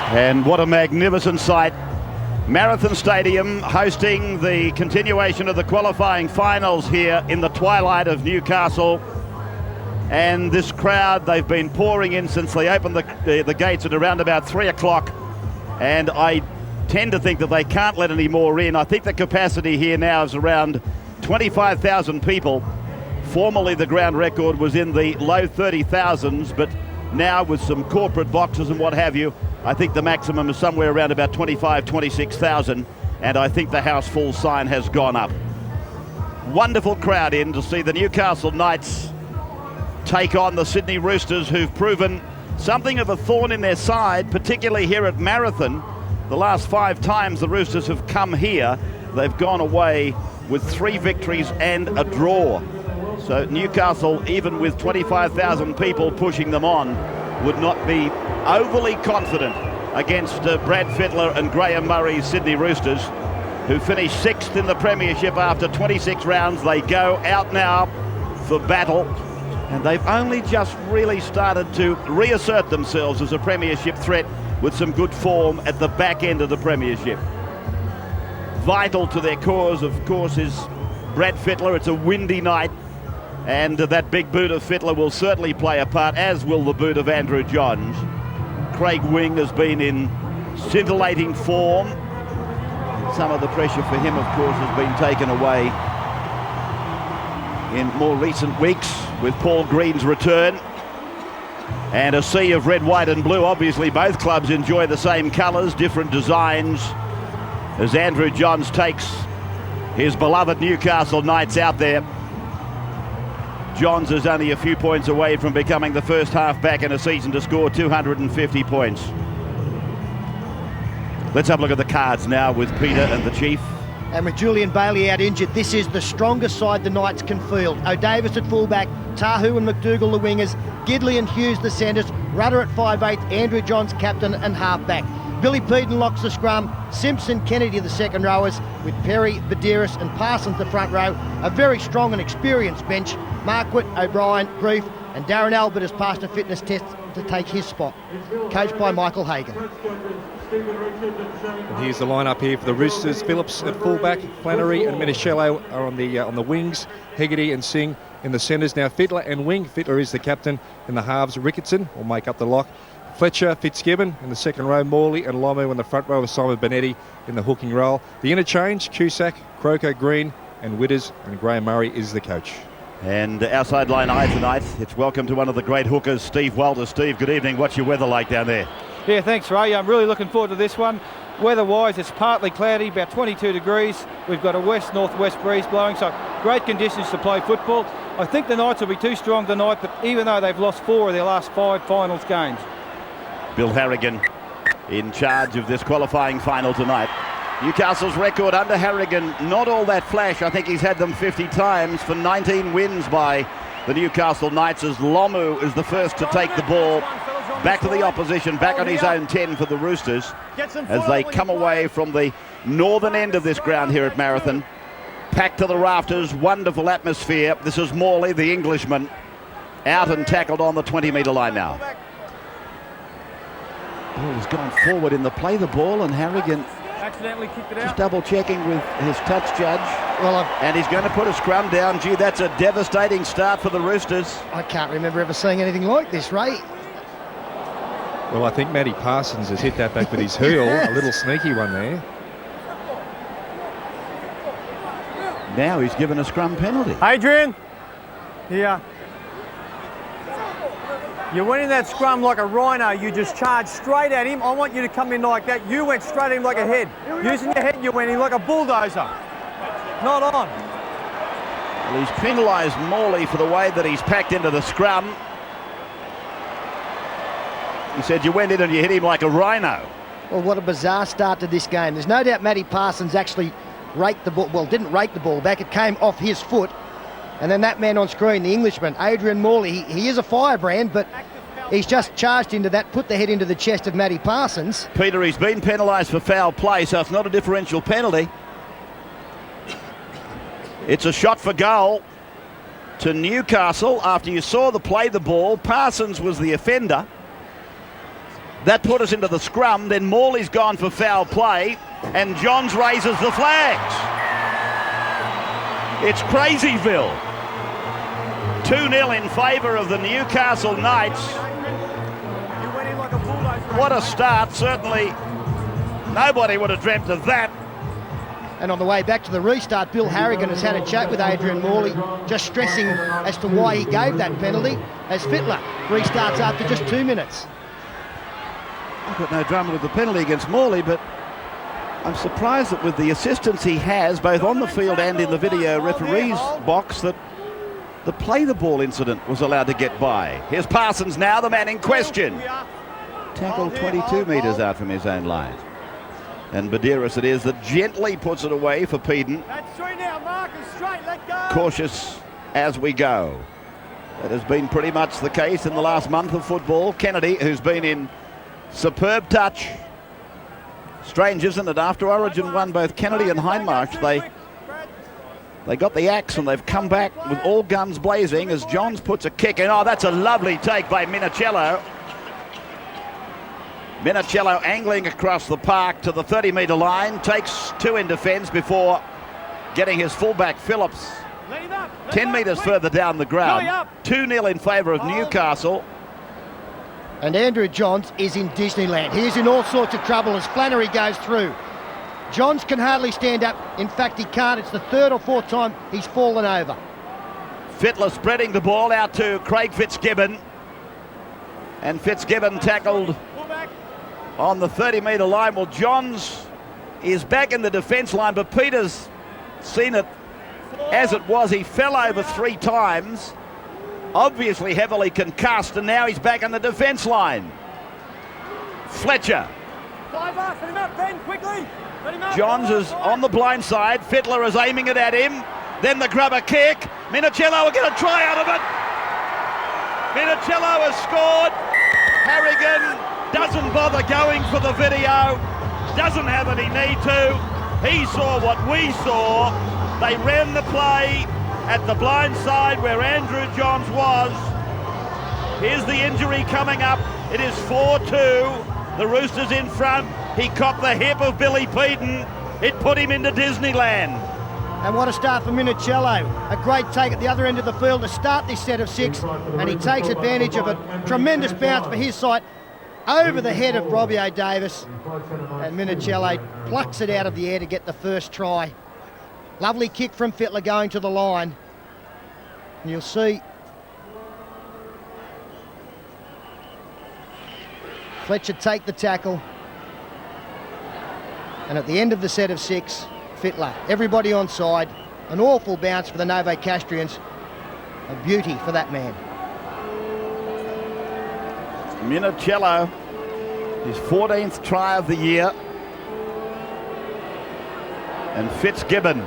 And what a magnificent sight. Marathon Stadium hosting the continuation of the qualifying finals here in the twilight of Newcastle. And this crowd, they've been pouring in since they opened the gates at around about 3 o'clock. And I tend to think that they can't let any more in. I think the capacity here now is around 25,000 people. Formerly the ground record was in the low 30,000s, but now with some corporate boxes and what have you, I think the maximum is somewhere around about 26,000, and I think the house full sign has gone up. Wonderful crowd in to see the Newcastle Knights take on the Sydney Roosters, who've proven something of a thorn in their side, particularly here at Marathon. The last 5 times the Roosters have come here, they've gone away with 3 victories and a draw. So Newcastle, even with 25,000 people pushing them on, would not be overly confident against Brad Fittler and Graham Murray's Sydney Roosters, who finished 6th in the premiership after 26 rounds. They go out now for battle, and they've only just really started to reassert themselves as a premiership threat with some good form at the back end of the premiership. Vital to their cause, of course, is Brad Fittler. It's a windy night, and that big boot of Fittler will certainly play a part, as will the boot of Andrew Johns. Craig Wing has been in scintillating form. Some of the pressure for him, of course, has been taken away in more recent weeks with Paul Green's return. And a sea of red, white and blue. Obviously both clubs enjoy the same colours, different designs, as Andrew Johns takes his beloved Newcastle Knights out there. Johns is only a few points away from becoming the first half-back in a season to score 250 points. Let's have a look at the cards now with Peter and the Chief. And with Julian Bailey out injured, this is the strongest side the Knights can field. O'Davis at fullback, Tahu and McDougall the wingers, Gidley and Hughes the centres, Rudder at 5'8", Andrew Johns captain and half-back. Billy Peden locks the scrum, Simpson, Kennedy the second rowers, with Perry, Badiris and Parsons the front row. A very strong and experienced bench. Marquardt, O'Brien, Grief and Darren Albert has passed a fitness test to take his spot. Coached by Michael Hagan. And here's the lineup here for the Roosters. Phillips at fullback, Flannery and Minichiello are on the wings, Hegarty and Singh in the centres. Now Fittler and Wing. Fittler is the captain in the halves. Ricketson will make up the lock. Fletcher, Fitzgibbon in the second row, Morley and Lomu in the front row with Simon Benetti in the hooking role. The interchange, Cusack, Croker, Green and Witters, and Graham Murray is the coach. And our sideline eye tonight, it's welcome to one of the great hookers, Steve Walter. Steve, good evening. What's your weather like down there? Yeah, thanks, Ray. I'm really looking forward to this one. Weather-wise, it's partly cloudy, about 22 degrees. We've got a west-northwest breeze blowing, so great conditions to play football. I think the Knights will be too strong tonight, but even though they've lost 4 of their last 5 finals games. Bill Harrigan in charge of this qualifying final tonight. Newcastle's record under Harrigan, not all that flash. I think he's had them 50 times for 19 wins by the Newcastle Knights, as Lomu is the first to take the ball back to the opposition, back on his own 10 for the Roosters, as they come away from the northern end of this ground here at Marathon. Packed to the rafters, wonderful atmosphere. This is Morley, the Englishman, out and tackled on the 20-metre line now. Oh, he's gone forward in the play the ball, and Harrigan Accidentally kicked it out. just double checking with his touch judge. And he's going to put a scrum down. Gee, that's a devastating start for the Roosters. I can't remember ever seeing anything like this, Ray. Well, I think Matty Parsons has hit that back with his heel. A little sneaky one there. Now he's given a scrum penalty. Adrian, yeah. You're winning that scrum like a rhino. You just charged straight at him. I want you to come in like that. You went straight at him like a head. Using your head, you went in like a bulldozer. Not on. Well, he's penalised Morley for the way that he's packed into the scrum. He said you went in and you hit him like a rhino. Well, what a bizarre start to this game. There's no doubt Matty Parsons actually raked the ball, well, didn't rake the ball back. It came off his foot. And then that man on screen, the Englishman, Adrian Morley, he is a firebrand, but he's just charged into that, put the head into the chest of Matty Parsons. Peter, he's been penalised for foul play, so it's not a differential penalty. It's a shot for goal to Newcastle after you saw the play the ball. Parsons was the offender. That put us into the scrum. Then Morley's gone for foul play, and Johns raises the flags. It's Crazyville. 2-0 in favour of the Newcastle Knights. What a start. Certainly nobody would have dreamt of that. And on the way back to the restart, Bill Harrigan has had a chat with Adrian Morley, just stressing as to why he gave that penalty, as Fittler restarts after just 2 minutes. I've got no drama with the penalty against Morley, but I'm surprised that with the assistance he has, both on the field and in the video referee's box, that the play the ball incident was allowed to get by. Here's Parsons now, the man in question. Tackled 22 metres out from his own line. And Badiris it is that gently puts it away for Peden. That's straight now, Marcus, straight, let go. Cautious as we go. That has been pretty much the case in the last month of football. Kennedy, who's been in superb touch. Strange, isn't it? After Origin won both Kennedy and Hindmarch, they got the axe and they've come back with all guns blazing as Johns puts a kick in. Oh, that's a lovely take by Minicello. Minicello angling across the park to the 30-metre line, takes two in defence before getting his fullback Phillips 10 metres further down the ground. 2-0 in favour of Newcastle. And Andrew Johns is in Disneyland. He is in all sorts of trouble as Flannery goes through. Johns can hardly stand up. In fact, he can't. It's the third or fourth time he's fallen over. Fittler spreading the ball out to Craig Fitzgibbon. And Fitzgibbon tackled on the 30-metre line. Well, Johns is back in the defence line, but Peter's seen it as it was. He fell over 3 times, obviously heavily concussed, and now he's back in the defence line. Fletcher. Johns is on the blind side. Fittler is aiming it at him. Then the grubber kick. Minicello will get a try out of it. Minicello has scored. Harrigan doesn't bother going for the video. Doesn't have any need to. He saw what we saw. They ran the play at the blind side where Andrew Johns was. Here's the injury coming up. It is 4-2. The Roosters in front. He copped the hip of Billy Peden. It put him into Disneyland. And what a start for Minicello. A great take at the other end of the field to start this set of 6. And he takes advantage of a tremendous bounce for his side over the head of Robbie O'Davis. And Minicello plucks it out of the air to get the first try. Lovely kick from Fittler going to the line. And you'll see Fletcher take the tackle. And at the end of the set of 6, Fittler, everybody on side. An awful bounce for the Novocastrians. A beauty for that man. Minicello, his 14th try of the year. And Fitzgibbon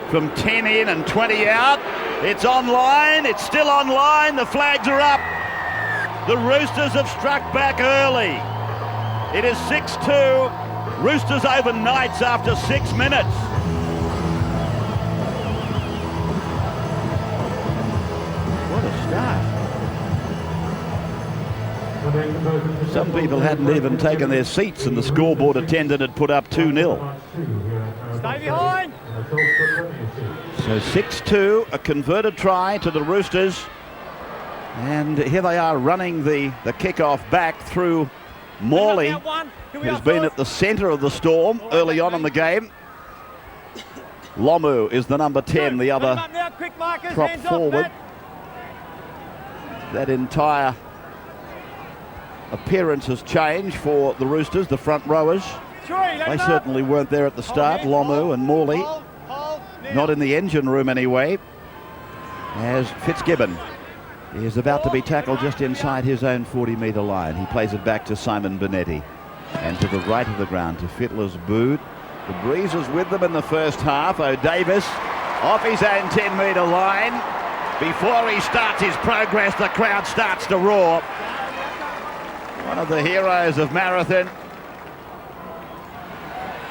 from 10 in and 20 out. It's online, it's still online, the flags are up. The Roosters have struck back early. It is 6-2. Roosters over Knights after 6 minutes. What a start. Some people hadn't even taken their seats and the scoreboard attendant had put up 2-0. Stay behind. So 6-2, a converted try to the Roosters. And here they are running the kick-off back through Morley, who's been at the centre of the storm early on in the game. Lomu is the number 10, the other prop forward. That entire appearance has changed for the Roosters, the front rowers. They certainly weren't there at the start, Lomu and Morley. Not in the engine room anyway. As Fitzgibbon is about to be tackled just inside his own 40-metre line. He plays it back to Simon Bonetti. And to the right of the ground to Fittler's boot. The breeze was with them in the first half. O'Davis off his own 10-metre line. Before he starts his progress, the crowd starts to roar. One of the heroes of Marathon.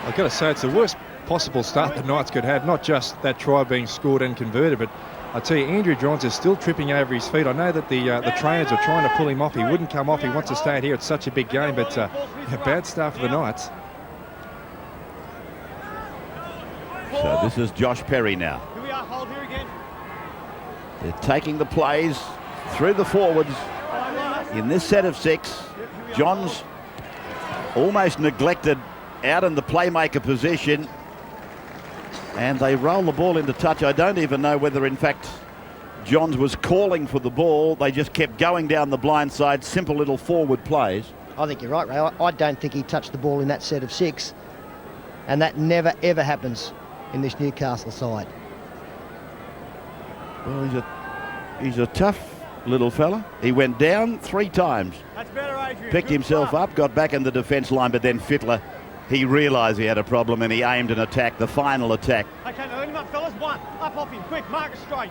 I've got to say, it's the worst possible start the Knights could have. Not just that try being scored and converted, but I tell you, Andrew Johns is still tripping over his feet. I know that the trainers are trying to pull him off. He wouldn't come off. He wants to stay out here. It's such a big game, but a bad start for the Knights. So this is Josh Perry now. Here we are, hold here again. They're taking the plays through the forwards in this set of 6. Johns almost neglected out in the playmaker position, and they roll the ball into touch. I don't even know whether in fact Johns was calling for the ball. They just kept going down the blind side, simple little forward plays. I think you're right, Ray. I don't think he touched the ball in that set of 6, and that never ever happens in this Newcastle side. Well, he's a tough little fella. He went down 3 times, That's better, Adrian. picked Good himself stuff. up, got back in the defence line, but then Fittler, he realised he had a problem and he aimed an attack, the final attack. Okay, now let him up, fellas. 1. Up off him. Quick, mark it straight.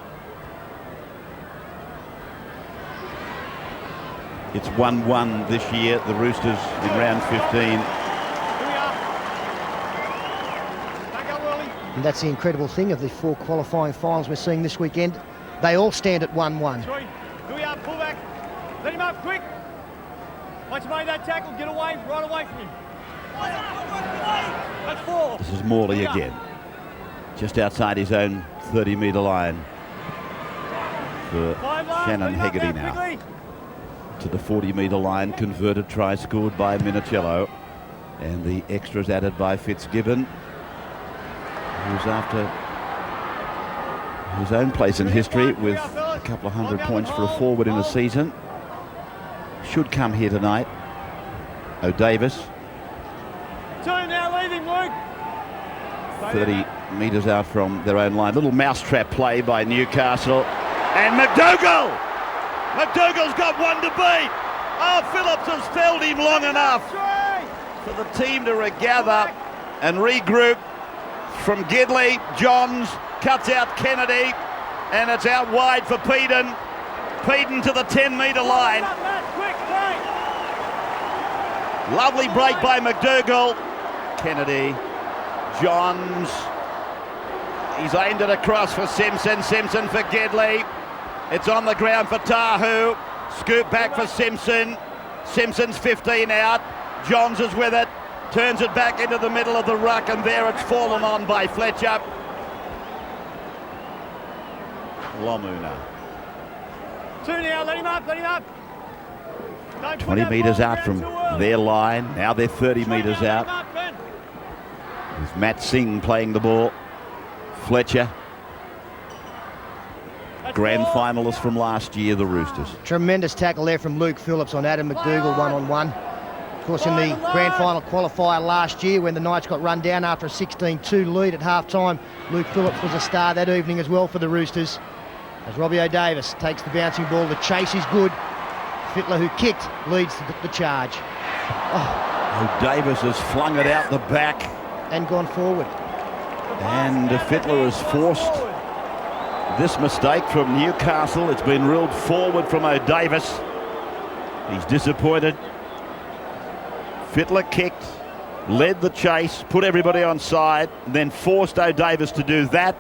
It's 1-1 this year, the Roosters in round 15. Here we are. Don't go early. And that's the incredible thing of the 4 qualifying finals we're seeing this weekend. They all stand at 1-1. 3. Here we are, pull back. Let him up, quick. Once you made that tackle, get away, right away from him. That's 4. This is Morley again, just outside his own 30-metre line for 5 last, Shannon let him up Hegarty now, now. quickly. To the 40-metre line, converted try scored by Minicello, and the extras added by Fitzgibbon, who's after his own place in history with a couple of hundred points for a forward in a season. Should come here tonight. O'Davis, 2 now, leave him, Luke. 30 metres out from their own line. Little mousetrap play by Newcastle. And McDougall! McDougall's got one to beat. Oh, Phillips has felled him long enough for the team to regather and regroup. From Gidley, Johns cuts out Kennedy, and it's out wide for Peden. Peden to the 10-metre line. Lovely break by McDougall. Kennedy, Johns. He's aimed it across for Simpson. Simpson for Gidley. It's on the ground for Tahu. Scoop back for Simpson. Simpson's 15 out. Johns is with it. Turns it back into the middle of the ruck, and there it's fallen on by Fletcher. Lomuna. 2 now, let him up, let him up. Don't put 20 that metres ball out down from too early. their line. Now they're 30 Straight metres down, out. let him up, Ben. With Matt Singh playing the ball. Fletcher, That's grand 4. finalist from last year, the Roosters. Tremendous tackle there from Luke Phillips on Adam McDougall, 1-on-1. Of course, in the grand final qualifier last year, when the Knights got run down after a 16-2 lead at half-time, Luke Phillips was a star that evening as well for the Roosters. As Robbie O'Davis takes the bouncing ball, the chase is good. Fittler, who kicked, leads the charge. Oh, O'Davis has flung it out the back, and gone forward. and Fittler has forced this mistake from Newcastle. It's been ruled forward from O'Davis. He's disappointed. Fittler kicked, led the chase, put everybody on side, and then forced O'Davis to do that.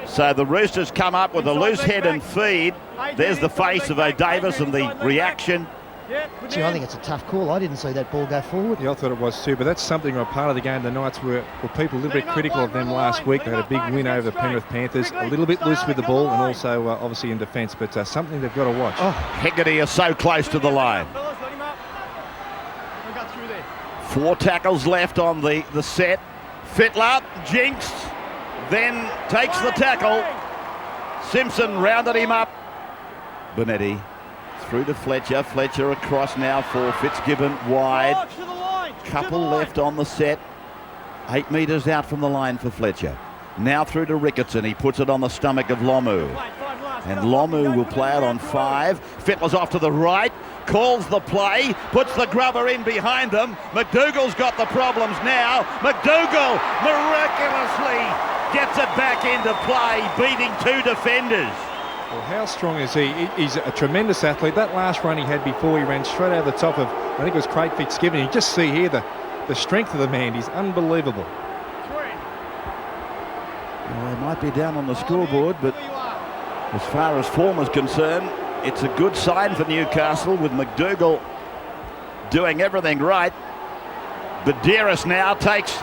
So the Roosters come up with a loose head and feed. There's the face of O'Davis and the reaction. Yeah, good Gee, I man. think it's a tough call. I didn't see that ball go forward. Yeah, I thought it was too, but that's something or a part of the game. The Knights were people a little bit critical of them last week. They had a big win over the Penrith Panthers, a little bit loose with the ball and also obviously in defence, but something they've got to watch. Oh, Hegarty is so close to the line. Fellas, let him up. We got through there. 4 tackles left on the set. Fittler jinxed, then takes the tackle. Simpson rounded him up. Bonetti through to Fletcher. Fletcher across now for Fitzgibbon wide. Oh, to the line. to Couple the line. left on the set. 8 metres out from the line for Fletcher. Now through to Ricketson. He puts it on the stomach of Lomu. Wait, 5 last. And Go. Lomu Don't will put play him it down on too 5. Fittler's off to the right. Calls the play. Puts the grubber in behind them. McDougall's got the problems now. McDougall miraculously gets it back into play, beating 2 defenders. Well, how strong is he? He's a tremendous athlete. That last run he had before, he ran straight over the top of, I think it was Craig Fitzgibbon. You just see here the strength of the man. He's unbelievable. early. 3. Well, they might be down on the scoreboard, but As far as form is concerned, it's a good sign for Newcastle with McDougall doing everything right. Badeiros now takes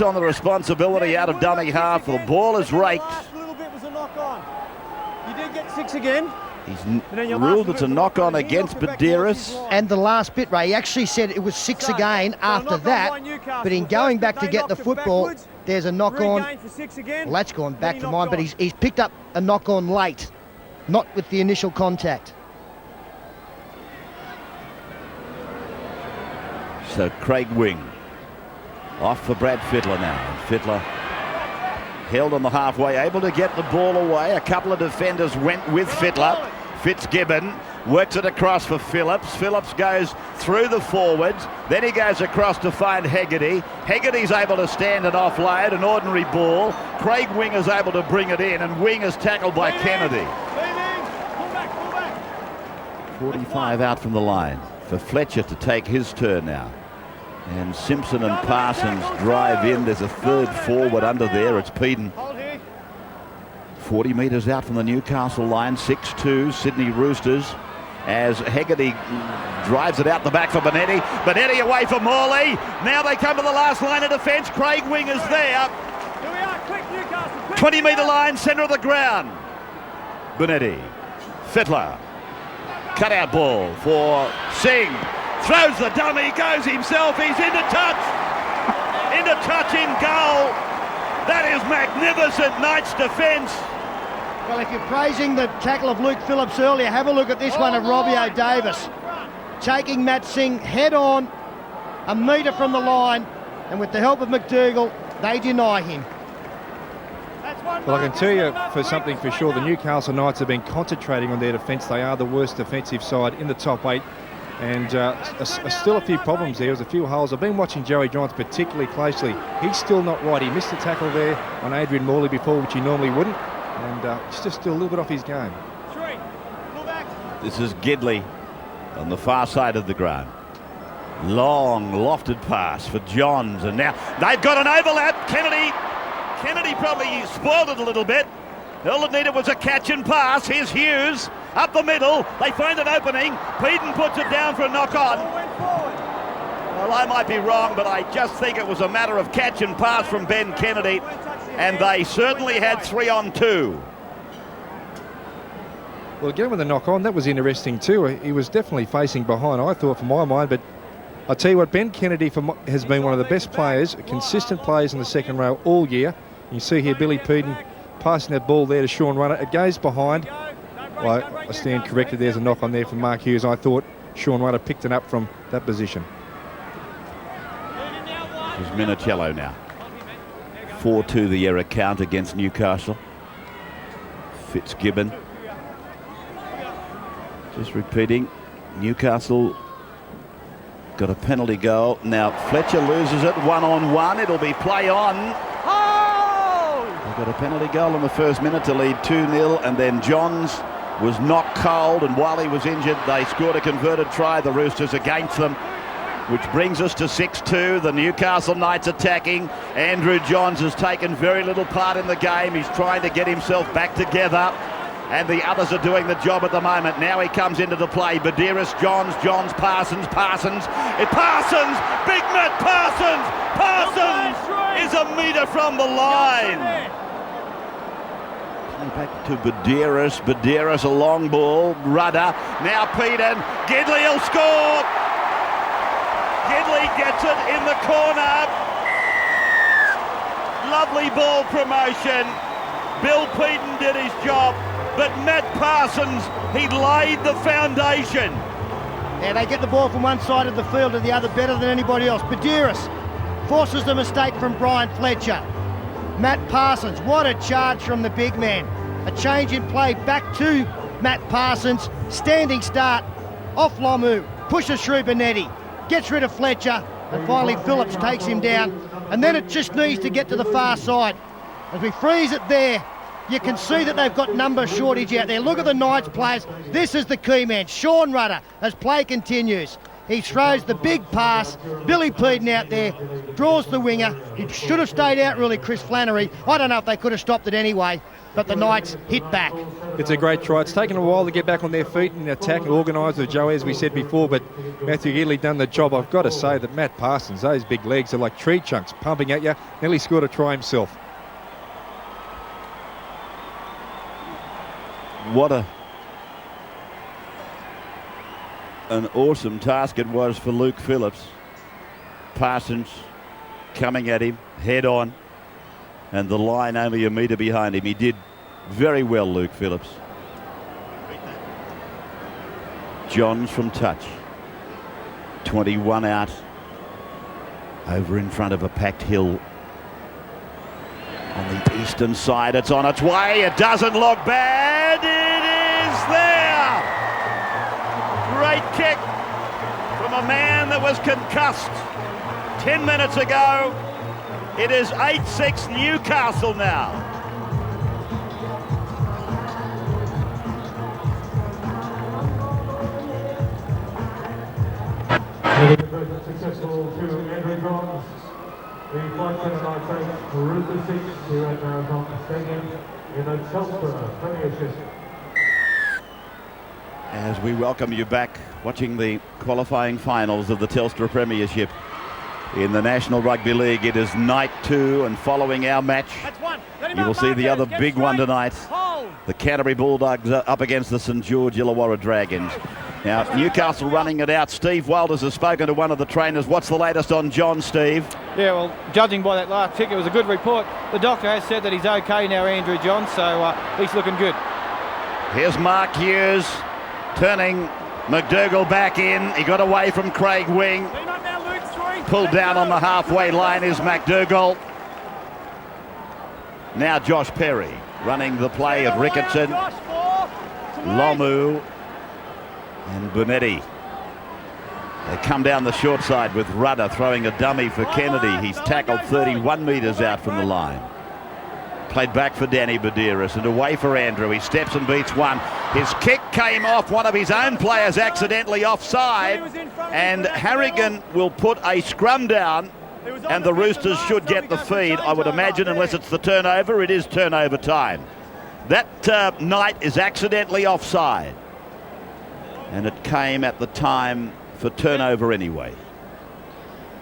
on the responsibility out of dummy half. The ball is raked. Last little bit was a knock on. You did get 6 again. He's ruled it's a knock-on against Badeiros. And the last bit, Ray, he actually said it was 6 again after that, but in going back to get the football, there's a knock-on. Well, that's gone back to mine, but he's picked up a knock-on late, not with the initial contact. So Craig Wing off for Brad Fittler now. Fittler held on the halfway, able to get the ball away. A couple of defenders went with Fittler. Fitzgibbon works it across for Phillips. Phillips goes through the forwards. Then he goes across to find Hegarty. Hegarty's able to stand and offload an ordinary ball. Craig Wing is able to bring it in, and Wing is tackled by Kennedy. 45 out from the line for Fletcher to take his turn now. And Simpson and Parsons drive in. There's a third forward under there. It's Peden. 40 metres out from the Newcastle line. 6-2 Sydney Roosters as Hegarty drives it out the back for Bonetti. Bonetti away for Morley. Now they come to the last line of defence. Craig Wing is there. 20 metre line, centre of the ground. Bonetti. Fittler. Cut-out ball for Singh. Throws the dummy, goes himself, he's into touch in goal. That is magnificent Knights defence. Well, if you're praising the tackle of Luke Phillips earlier, have a look at this one of Robbie O'Davis. Taking Matt Singh head on, a metre from the line, and with the help of McDougall, they deny him. Well, I can tell you for something for sure, the Newcastle Knights have been concentrating on their defence. They are the worst defensive side in the top 8. And still a few problems there. There's a few holes. I've been watching Joey Johns particularly closely. He's still not right. He missed the tackle there on Adrian Morley before, which he normally wouldn't. And he's just still a little bit off his game. This is Gidley on the far side of the ground. Long lofted pass for Johns, and now they've got an overlap. Kennedy probably spoiled it a little bit. All it needed was a catch and pass. Here's Hughes up the middle. They find an opening. Peden puts it down for a knock-on. Well, I might be wrong, but I just think it was a matter of catch and pass from Ben Kennedy, and they certainly had 3-on-2. Well, again with the knock-on, that was interesting too. He was definitely facing behind, I thought, for my mind. But I'll tell you what, Ben Kennedy has been one of the best players, consistent players in the second row all year. You see here Billy Peden passing that ball there to Sean Rudder. It goes behind. Well, I stand corrected. There's a knock on there from Mark Hughes. I thought Sean Rudder picked it up from that position. This is Minicello now. 4-2 the error count against Newcastle. Fitzgibbon. Just repeating, Newcastle got a penalty goal. Now Fletcher loses it 1-on-1. It'll be play on. Got a penalty goal in the first minute to lead 2-0, and then Johns was knocked cold, and while he was injured they scored a converted try, the Roosters, against them, which brings us to 6-2. The Newcastle Knights attacking. Andrew Johns has taken very little part in the game. He's trying to get himself back together, and the others are doing the job at the moment. Now he comes into the play. Badeiros, Johns, Parsons. Big Matt Parsons is a metre from the line. Back to Badeiros, a long ball. Rudder, now Peden. Gidley will score. Gidley gets it in the corner. Lovely ball promotion. Bill Peden did his job, but Matt Parsons, he laid the foundation. Yeah, they get the ball from one side of the field to the other better than anybody else. Badeiros forces the mistake from Brian Fletcher. Matt Parsons, what a charge from the big man. A change in play back to Matt Parsons. Standing start off Lomu, pushes through Bonetti, gets rid of Fletcher, and finally Phillips takes him down. And then it just needs to get to the far side. As we freeze it there, you can see that they've got number shortage out there. Look at the Knights players. This is the key man, Sean Rudder, as play continues. He throws the big pass. Billy Peden out there draws the winger. He should have stayed out really, Chris Flannery. I don't know if they could have stopped it anyway, but the Knights hit back. It's a great try. It's taken a while to get back on their feet and attack and organise with Joe, as we said before, but Matthew Gidley done the job. I've got to say that Matt Parsons, those big legs are like tree chunks pumping at you. Nearly scored a try himself. What an awesome task it was for Luke Phillips. Parsons coming at him head on, and the line only a metre behind him. He did very well, Luke Phillips. Johns from touch. 21 out. Over in front of a packed hill. On the eastern side, it's on its way. It doesn't look bad. It is there. Great kick from a man that was concussed 10 minutes ago. It is 8-6 Newcastle now. Successful to Andrew Johns. The flight center night takes Rooster seats here at Marathon Stadium in the Telstra Premiership. As we welcome you back, watching the qualifying finals of the Telstra Premiership in the National Rugby League. It is night 2, and following our match, you will see the other big one tonight. The Canterbury Bulldogs up against the St George Illawarra Dragons. Now, Newcastle running it out. Steve Walters has spoken to one of the trainers. What's the latest on John, Steve? Yeah, well, judging by that last kick, it was a good report. The doctor has said that he's okay now, Andrew Johns, so he's looking good. Here's Mark Hughes turning McDougall back in. He got away from Craig Wing. Pulled down on the halfway line is McDougall. Now Josh Perry running the play of Ricketson, Lomu and Bonetti. They come down the short side with Rudder throwing a dummy for Kennedy. He's tackled 31 metres out from the line. Played back for Danny Badiris and away for Andrew. He steps and beats one. His kick came off one of his own players accidentally offside, and Harrigan will put a scrum down, and the Roosters should get the feed, I would imagine, unless it's the turnover. It is turnover time. That Knight is accidentally offside, and it came at the time for turnover anyway.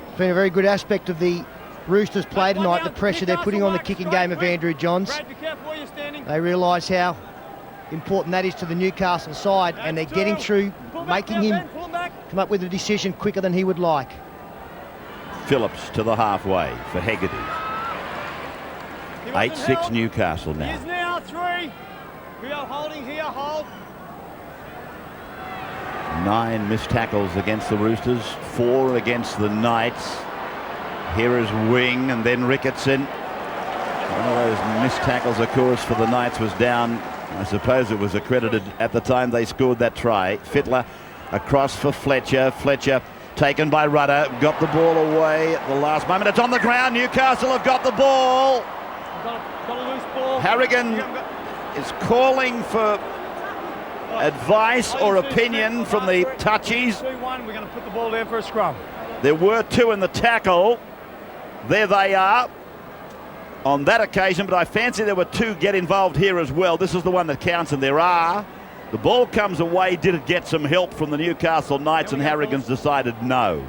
It's been a very good aspect of the Roosters play tonight, the pressure they're putting on the kicking game of Andrew Johns. They realise how important that is to the Newcastle side, and they're getting through, making him come up with a decision quicker than he would like. Phillips to the halfway for Hegarty. 8-6 Newcastle now. Here's now 3. We are holding here, hold. 9 missed tackles against the Roosters, 4 against the Knights. Here is Wing and then Ricketson. One of those missed tackles, of course, for the Knights was down. I suppose it was accredited at the time they scored that try. Fittler across for Fletcher. Fletcher taken by Rudder. Got the ball away at the last moment. It's on the ground. Newcastle have got the ball. Got a loose ball. Harrigan is calling for advice or opinion from the touchies. 2-1, we're going to put the ball down for a scrum. There were 2 in the tackle. There they are on that occasion, but I fancy there were 2 get involved here as well. This is the one that counts, and there are. The ball comes away. Did it get some help from the Newcastle Knights? And Harrigan's decided no.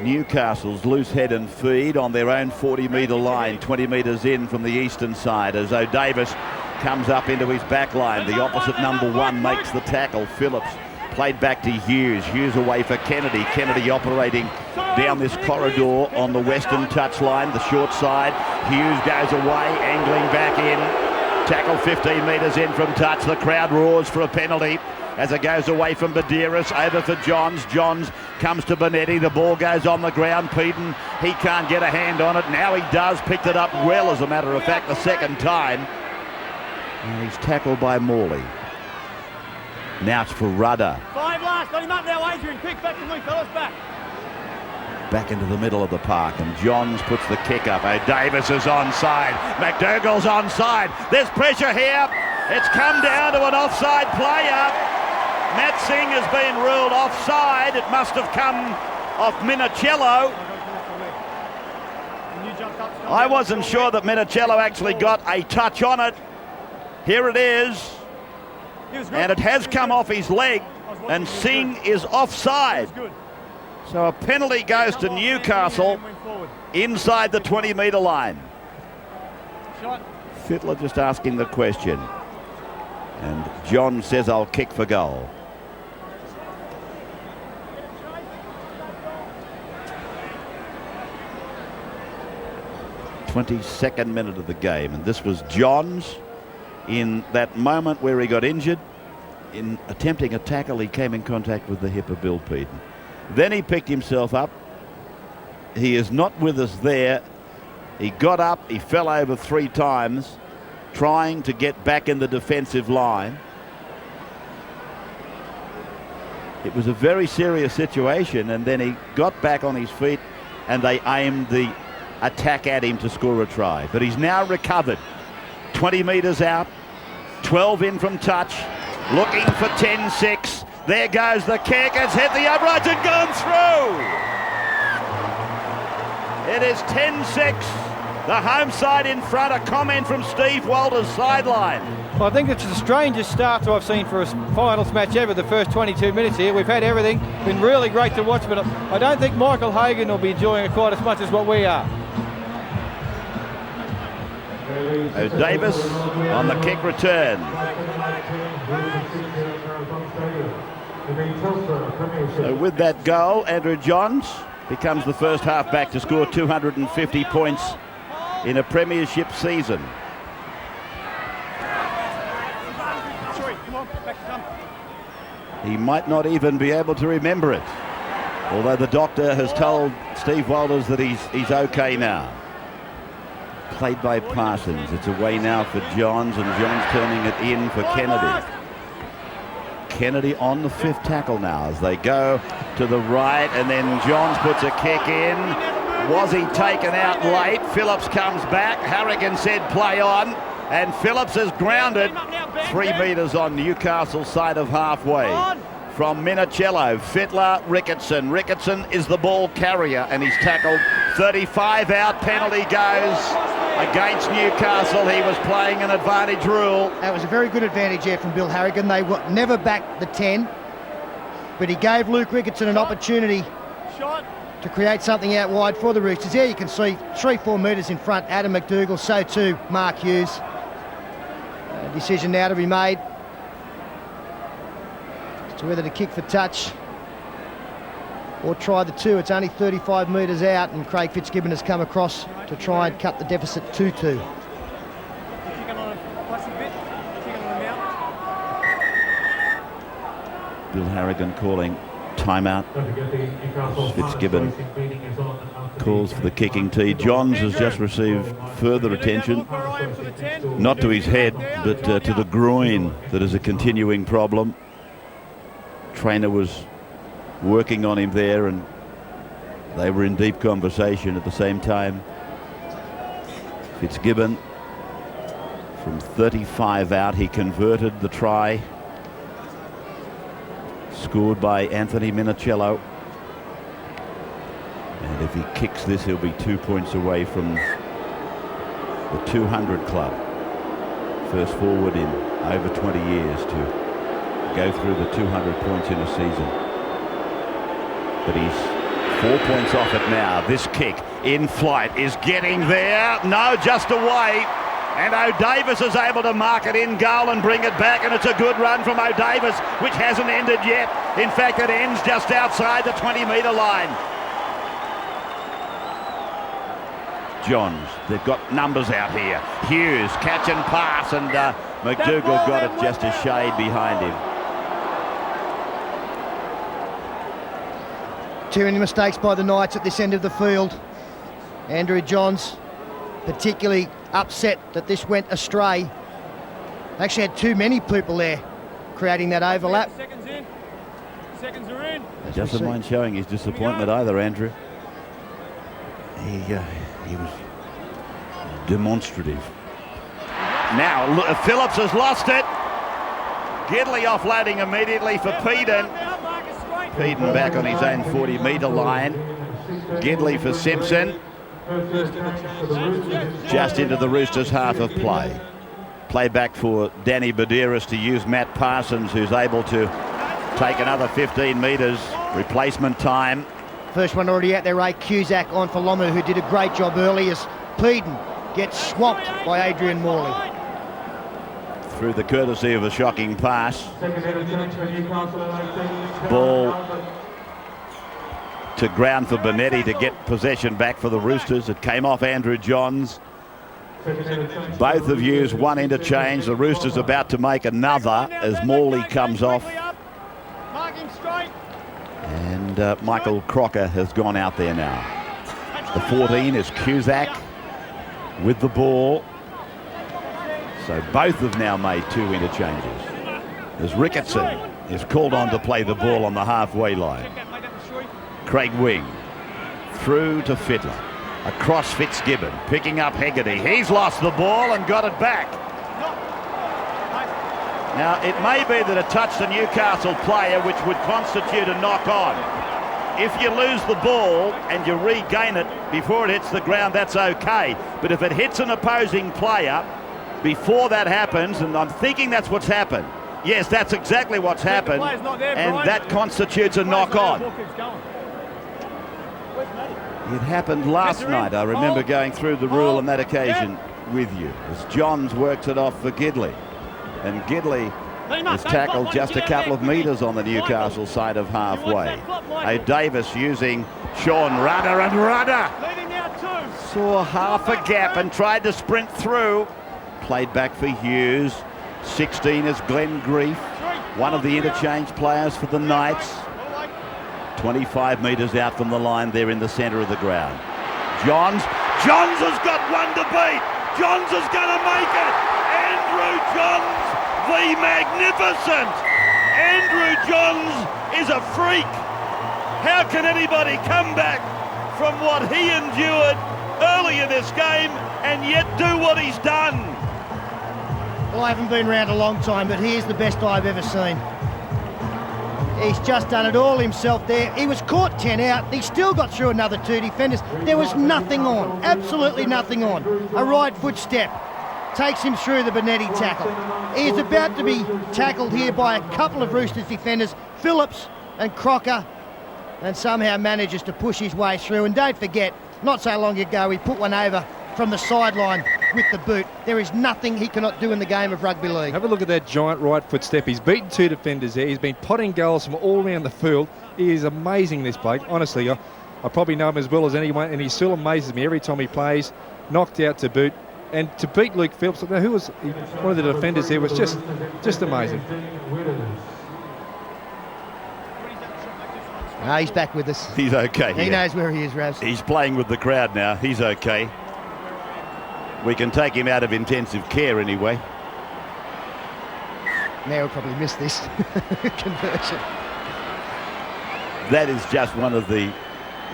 Newcastle's loose head and feed on their own 40-metre line, 20 metres in from the eastern side as O'Davis comes up into his back line. The opposite number 1 makes the tackle. Phillips played back to Hughes. Hughes away for Kennedy. Kennedy operating down this corridor on the western touchline, the short side. Hughes goes away, angling back in. Tackle 15 metres in from touch. The crowd roars for a penalty as it goes away from Badiris. Over for Johns. Johns comes to Bonetti. The ball goes on the ground. Peden, he can't get a hand on it. Now he does. Picked it up well, as a matter of fact, the second time. And he's tackled by Morley. Now it's for Rudder. 5 last. Got him up now, Adrian. Kick back to me, fellas. Back. Back into the middle of the park, and Johns puts the kick up. O'Davis is onside. McDougall's onside. There's pressure here. It's come down to an offside player. Matt Singh has been ruled offside. It must have come off Minicello. I wasn't sure that Minicello actually got a touch on it. Here it is. And it has come off his leg, and Singh is offside. So a penalty goes to Newcastle inside the 20-metre line. Fittler just asking the question. And John says, I'll kick for goal. '22nd minute of the game, and this was Johns. In that moment where he got injured, in attempting a tackle, he came in contact with the hip of Bill Peden. Then he picked himself up. He is not with us there. He got up, he fell over 3 times, trying to get back in the defensive line. It was a very serious situation, and then he got back on his feet and they aimed the attack at him to score a try. But he's now recovered. 20 metres out, 12 in from touch, looking for 10-6. There goes the kick, it's hit the uprights and gone through. It is 10-6. The home side in front. A comment from Steve Walters sideline. Well, I think it's the strangest start I've seen for a finals match ever, the first 22 minutes here. We've had everything. Been really great to watch, but I don't think Michael Hagan will be enjoying it quite as much as what we are. Davis on the kick return. So with that goal, Andrew Johns becomes the first half-back to score 250 points in a premiership season. He might not even be able to remember it, although the doctor has told Steve Walters that he's okay now. Played by Parsons. It's away now for Johns, and Johns turning it in for Kennedy. Kennedy on the 5th tackle now as they go to the right, and then Johns puts a kick in. Was he taken out late? Phillips comes back. Harrigan said play on, and Phillips is grounded 3 metres on Newcastle side of halfway. From Minicello, Fittler, Ricketson. Ricketson is the ball carrier, and he's tackled. 35 out, penalty goes against Newcastle. He was playing an advantage rule. That was a very good advantage there from Bill Harrigan. They never backed the 10, but he gave Luke Ricketson an opportunity to create something out wide for the Roosters. There you can see 3-4 metres in front, Adam McDougall, so too Mark Hughes. Decision now to be made as to whether to kick for touch or try the 2. It's only 35 metres out, and Craig Fitzgibbon has come across to try and cut the deficit 2-2. Bill Harrigan calling timeout. Fitzgibbon calls for the kicking tee. Johns has just received further attention, not to his head, but to the groin that is a continuing problem. Trainer was working on him there, and they were in deep conversation at the same time. Fitzgibbon from 35 out, he converted the try scored by Anthony Minicello, and if he kicks this, he'll be 2 points away from the 200 club. First forward in over 20 years to go through the 200 points in a season. But he's 4 points off it now. This kick in flight is getting there. No, just away. And O'Davis is able to mark it in goal and bring it back, and it's a good run from O'Davis, which hasn't ended yet. In fact, it ends just outside the 20-metre line. Johns, they've got numbers out here. Hughes, catch and pass, and McDougall got it just a shade behind him. Too many mistakes by the Knights at this end of the field. Andrew Johns particularly upset that this went astray. They actually had too many people there creating that overlap. Seconds in. Seconds are in. He doesn't mind showing his disappointment either, Andrew. He was demonstrative. Now, Phillips has lost it. Gidley offloading immediately for Peden. Peden back on his own 40-metre line. Gidley for Simpson. Just into the Roosters' half of play. Play back for Danny Badiris to use Matt Parsons, who's able to take another 15 metres. Replacement time. First one already out there, Ray Cusack on for Lomu, who did a great job early as Peden gets swamped by Adrian Morley. Through the courtesy of a shocking pass. Ball to ground for Bonetti to get possession back for the Roosters. It came off Andrew Johns. Both have used one interchange. The Roosters about to make another as Morley comes off. And Michael Crocker has gone out there now. The 14 is Cusack with the ball. So both have now made two interchanges. As Ricketson is called on to play the ball on the halfway line. Craig Wing through to Fiddler. Across Fitzgibbon, picking up Hegarty. He's lost the ball and got it back. Now, it may be that it touched a Newcastle player, which would constitute a knock-on. If you lose the ball and you regain it before it hits the ground, that's okay. But if it hits an opposing player before that happens, and I'm thinking that's what's happened. Yes, that's exactly what's happened, and that constitutes a knock-on. It happened last night. I remember going through the rule on that occasion with you, as Johns works it off for Gidley. And Gidley is tackled just a couple of metres on the Newcastle side of halfway. Davis using Sean Rudder, and Rudder saw half a gap and tried to sprint through. Played back for Hughes. 16 is Glenn Grief, one of the interchange players for the Knights. 25 metres out from the line there in the centre of the ground. Johns has got one to beat. Johns is going to make it. Andrew Johns, the magnificent. Andrew Johns is a freak. How can anybody come back from what he endured early in this game and yet do what he's done? Well, I haven't been around a long time, but he is the best I've ever seen. He's just done it all himself there. He was caught 10 out. He still got through another two defenders. There was nothing on, absolutely nothing on. A right foot step takes him through the Bonetti tackle. He is about to be tackled here by a couple of Roosters defenders, Phillips and Crocker, and somehow manages to push his way through. And don't forget, not so long ago, he put one over from the sideline with the boot. There is nothing he cannot do in the game of rugby league. Have a look at that giant right foot step. He's beaten two defenders there. He's been potting goals from all around the field. He is amazing, this bloke. Honestly, I probably know him as well as anyone, and he still amazes me every time he plays. Knocked out to boot. And to beat Luke Phillips, now who was one of the defenders there, was just amazing. He's back with us. He's okay. He knows where he is, Ravs. He's playing with the crowd now. He's okay. We can take him out of intensive care anyway. Now he'll probably miss this conversion. That is just one of the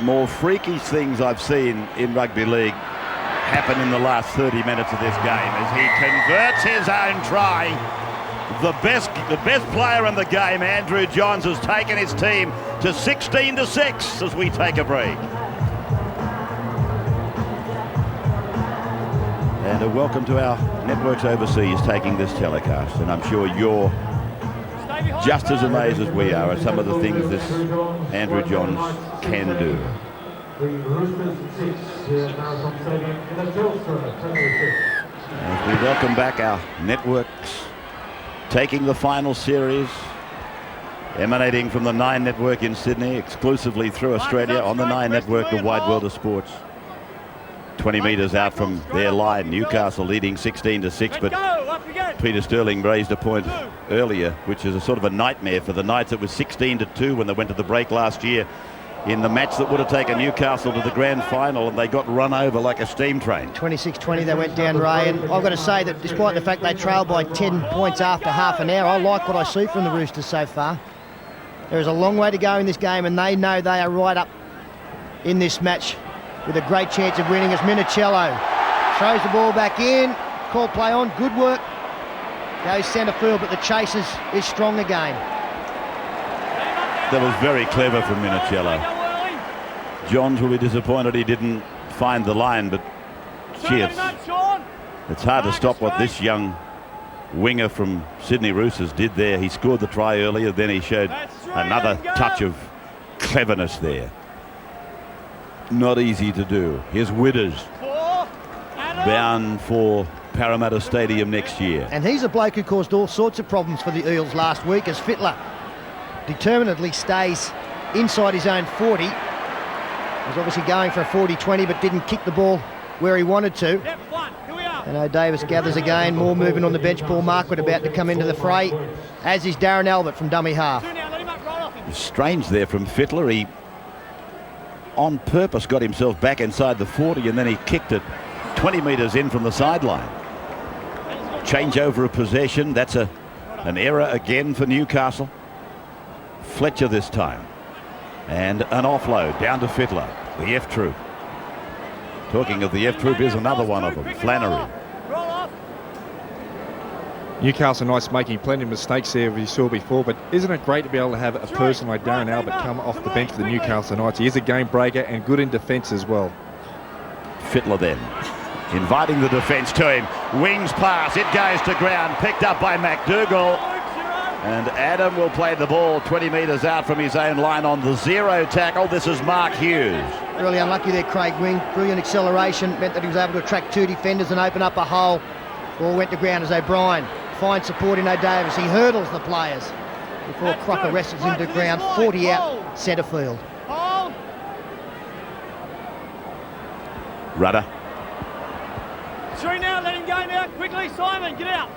more freakish things I've seen in rugby league happen in the last 30 minutes of this game as he converts his own try. The best player in the game, Andrew Johns, has taken his team to 16-6 as we take a break. And a welcome to our networks overseas taking this telecast. And I'm sure you're just as amazed as we are at some of the things this Andrew Johns can do. As we welcome back our networks, taking the final series, emanating from the Nine Network in Sydney, exclusively through Australia on the Nine Network, the wide world of sports. 20 metres out from their line, Newcastle leading 16-6, but Peter Sterling raised a point earlier, which is a sort of a nightmare for the Knights. It was 16-2 when they went to the break last year in the match that would have taken Newcastle to the grand final, and they got run over like a steam train. 26-20 they went down, Ray, and I've got to say that despite the fact they trailed by 10 points after half an hour, I like what I see from the Roosters so far. There is a long way to go in this game, and they know they are right up in this match with a great chance of winning as Minicello throws the ball back in. Call play on, good work. Goes centre field, but the Chasers is strong again. That was very clever from Minichiello. Johns will be disappointed he didn't find the line, but gee, it's hard to stop what this young winger from Sydney Roosters did there. He scored the try earlier, then he showed another touch of cleverness there. Not easy to do. Here's Widders, bound for Parramatta Stadium next year. And he's a bloke who caused all sorts of problems for the Eels last week as Fittler determinedly stays inside his own 40. He was obviously going for a 40-20 but didn't kick the ball where he wanted to. And O'Davis gathers again, more movement on the bench. Paul Marquardt about to come into the fray, as is Darren Albert from dummy half. Strange there from Fittler. He on purpose got himself back inside the 40 and then he kicked it 20 metres in from the sideline. Change over of possession. That's an error again for Newcastle. Fletcher this time. And an offload down to Fittler, the F-Troop. Talking of the F-Troop, is another one of them, Flannery. Newcastle Knights making plenty of mistakes there, as you saw before, but isn't it great to be able to have a person like Darren Albert come off the bench for the Newcastle Knights? He is a game breaker and good in defence as well. Fittler then, inviting the defence to him. Wings pass, it goes to ground, picked up by McDougall. And Adam will play the ball 20 metres out from his own line on the zero tackle. This is Mark Hughes. Really unlucky there, Craig Wing. Brilliant acceleration, meant that he was able to attract two defenders and open up a hole. Ball went to ground as O'Brien finds support in O'Davis. He hurdles the players before Crocker wrestles him to ground, 40 out, centre field. Rudder. Three now, let him go now. Quickly, Simon, get out.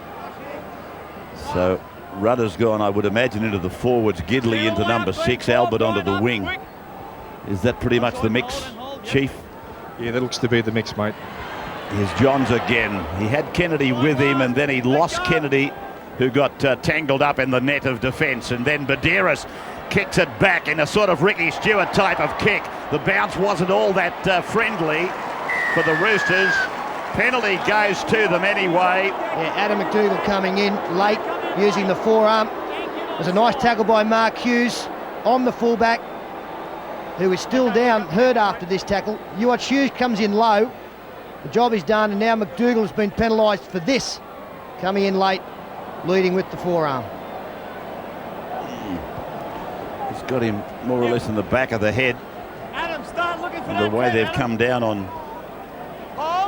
So Rudder's gone, I would imagine, into the forwards. Gidley into number 6, Albert onto the wing. Is that pretty much the mix, Chief? Yeah, that looks to be the mix, mate. Here's Johns again. He had Kennedy with him and then he lost Kennedy, who got tangled up in the net of defence. And then Badeiras kicks it back in a sort of Ricky Stewart type of kick. The bounce wasn't all that friendly for the Roosters. Penalty goes to them anyway. Yeah, Adam McDougall coming in late, using the forearm. There's a nice tackle by Mark Hughes on the fullback, who is still down, hurt after this tackle. You watch Hughes comes in low. The job is done, and now McDougall has been penalised for this. Coming in late, leading with the forearm. He's got him more or less in the back of the head. Adam, start looking for The way they've come down on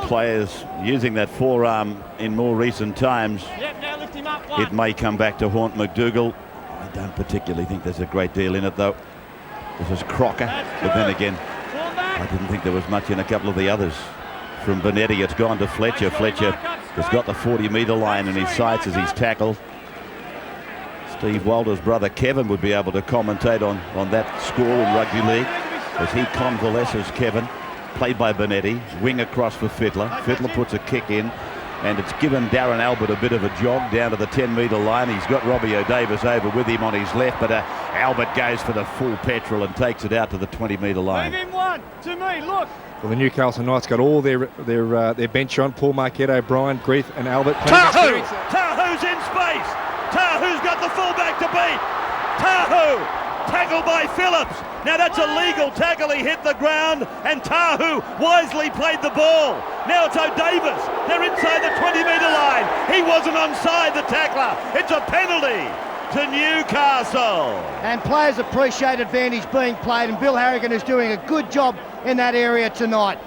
players using that forearm in more recent times, Yep, now lift him up. it may come back to haunt McDougall. I don't particularly think there's a great deal in it, though. This is Crocker, but then again, I didn't think there was much in a couple of the others. From Bonetti, it's gone to Fletcher. Fletcher has got the 40-metre line in his sights as he's tackled. Steve Walder's brother Kevin would be able to commentate on that score in rugby league as he convalesces. Kevin, played by Bonetti, wing across for Fittler. Fittler puts a kick in, and it's given Darren Albert a bit of a jog down to the 10-metre line. He's got Robbie O'Davis over with him on his left, but Albert goes for the full petrol and takes it out to the 20-metre line. Move him one, to me, look. Well, the Newcastle Knights got all their bench on. Paul Marquardt, O'Brien, Grief and Albert. Tahu! Tahu's in space! Tahu's got the fullback to beat! Tahu! Tackled by Phillips. Now that's a legal tackle. He hit the ground and Tahu wisely played the ball. Now it's O'Davis. They're inside the 20-metre line. He wasn't onside the tackler. It's a penalty to Newcastle. And players appreciate advantage being played, and Bill Harrigan is doing a good job in that area tonight.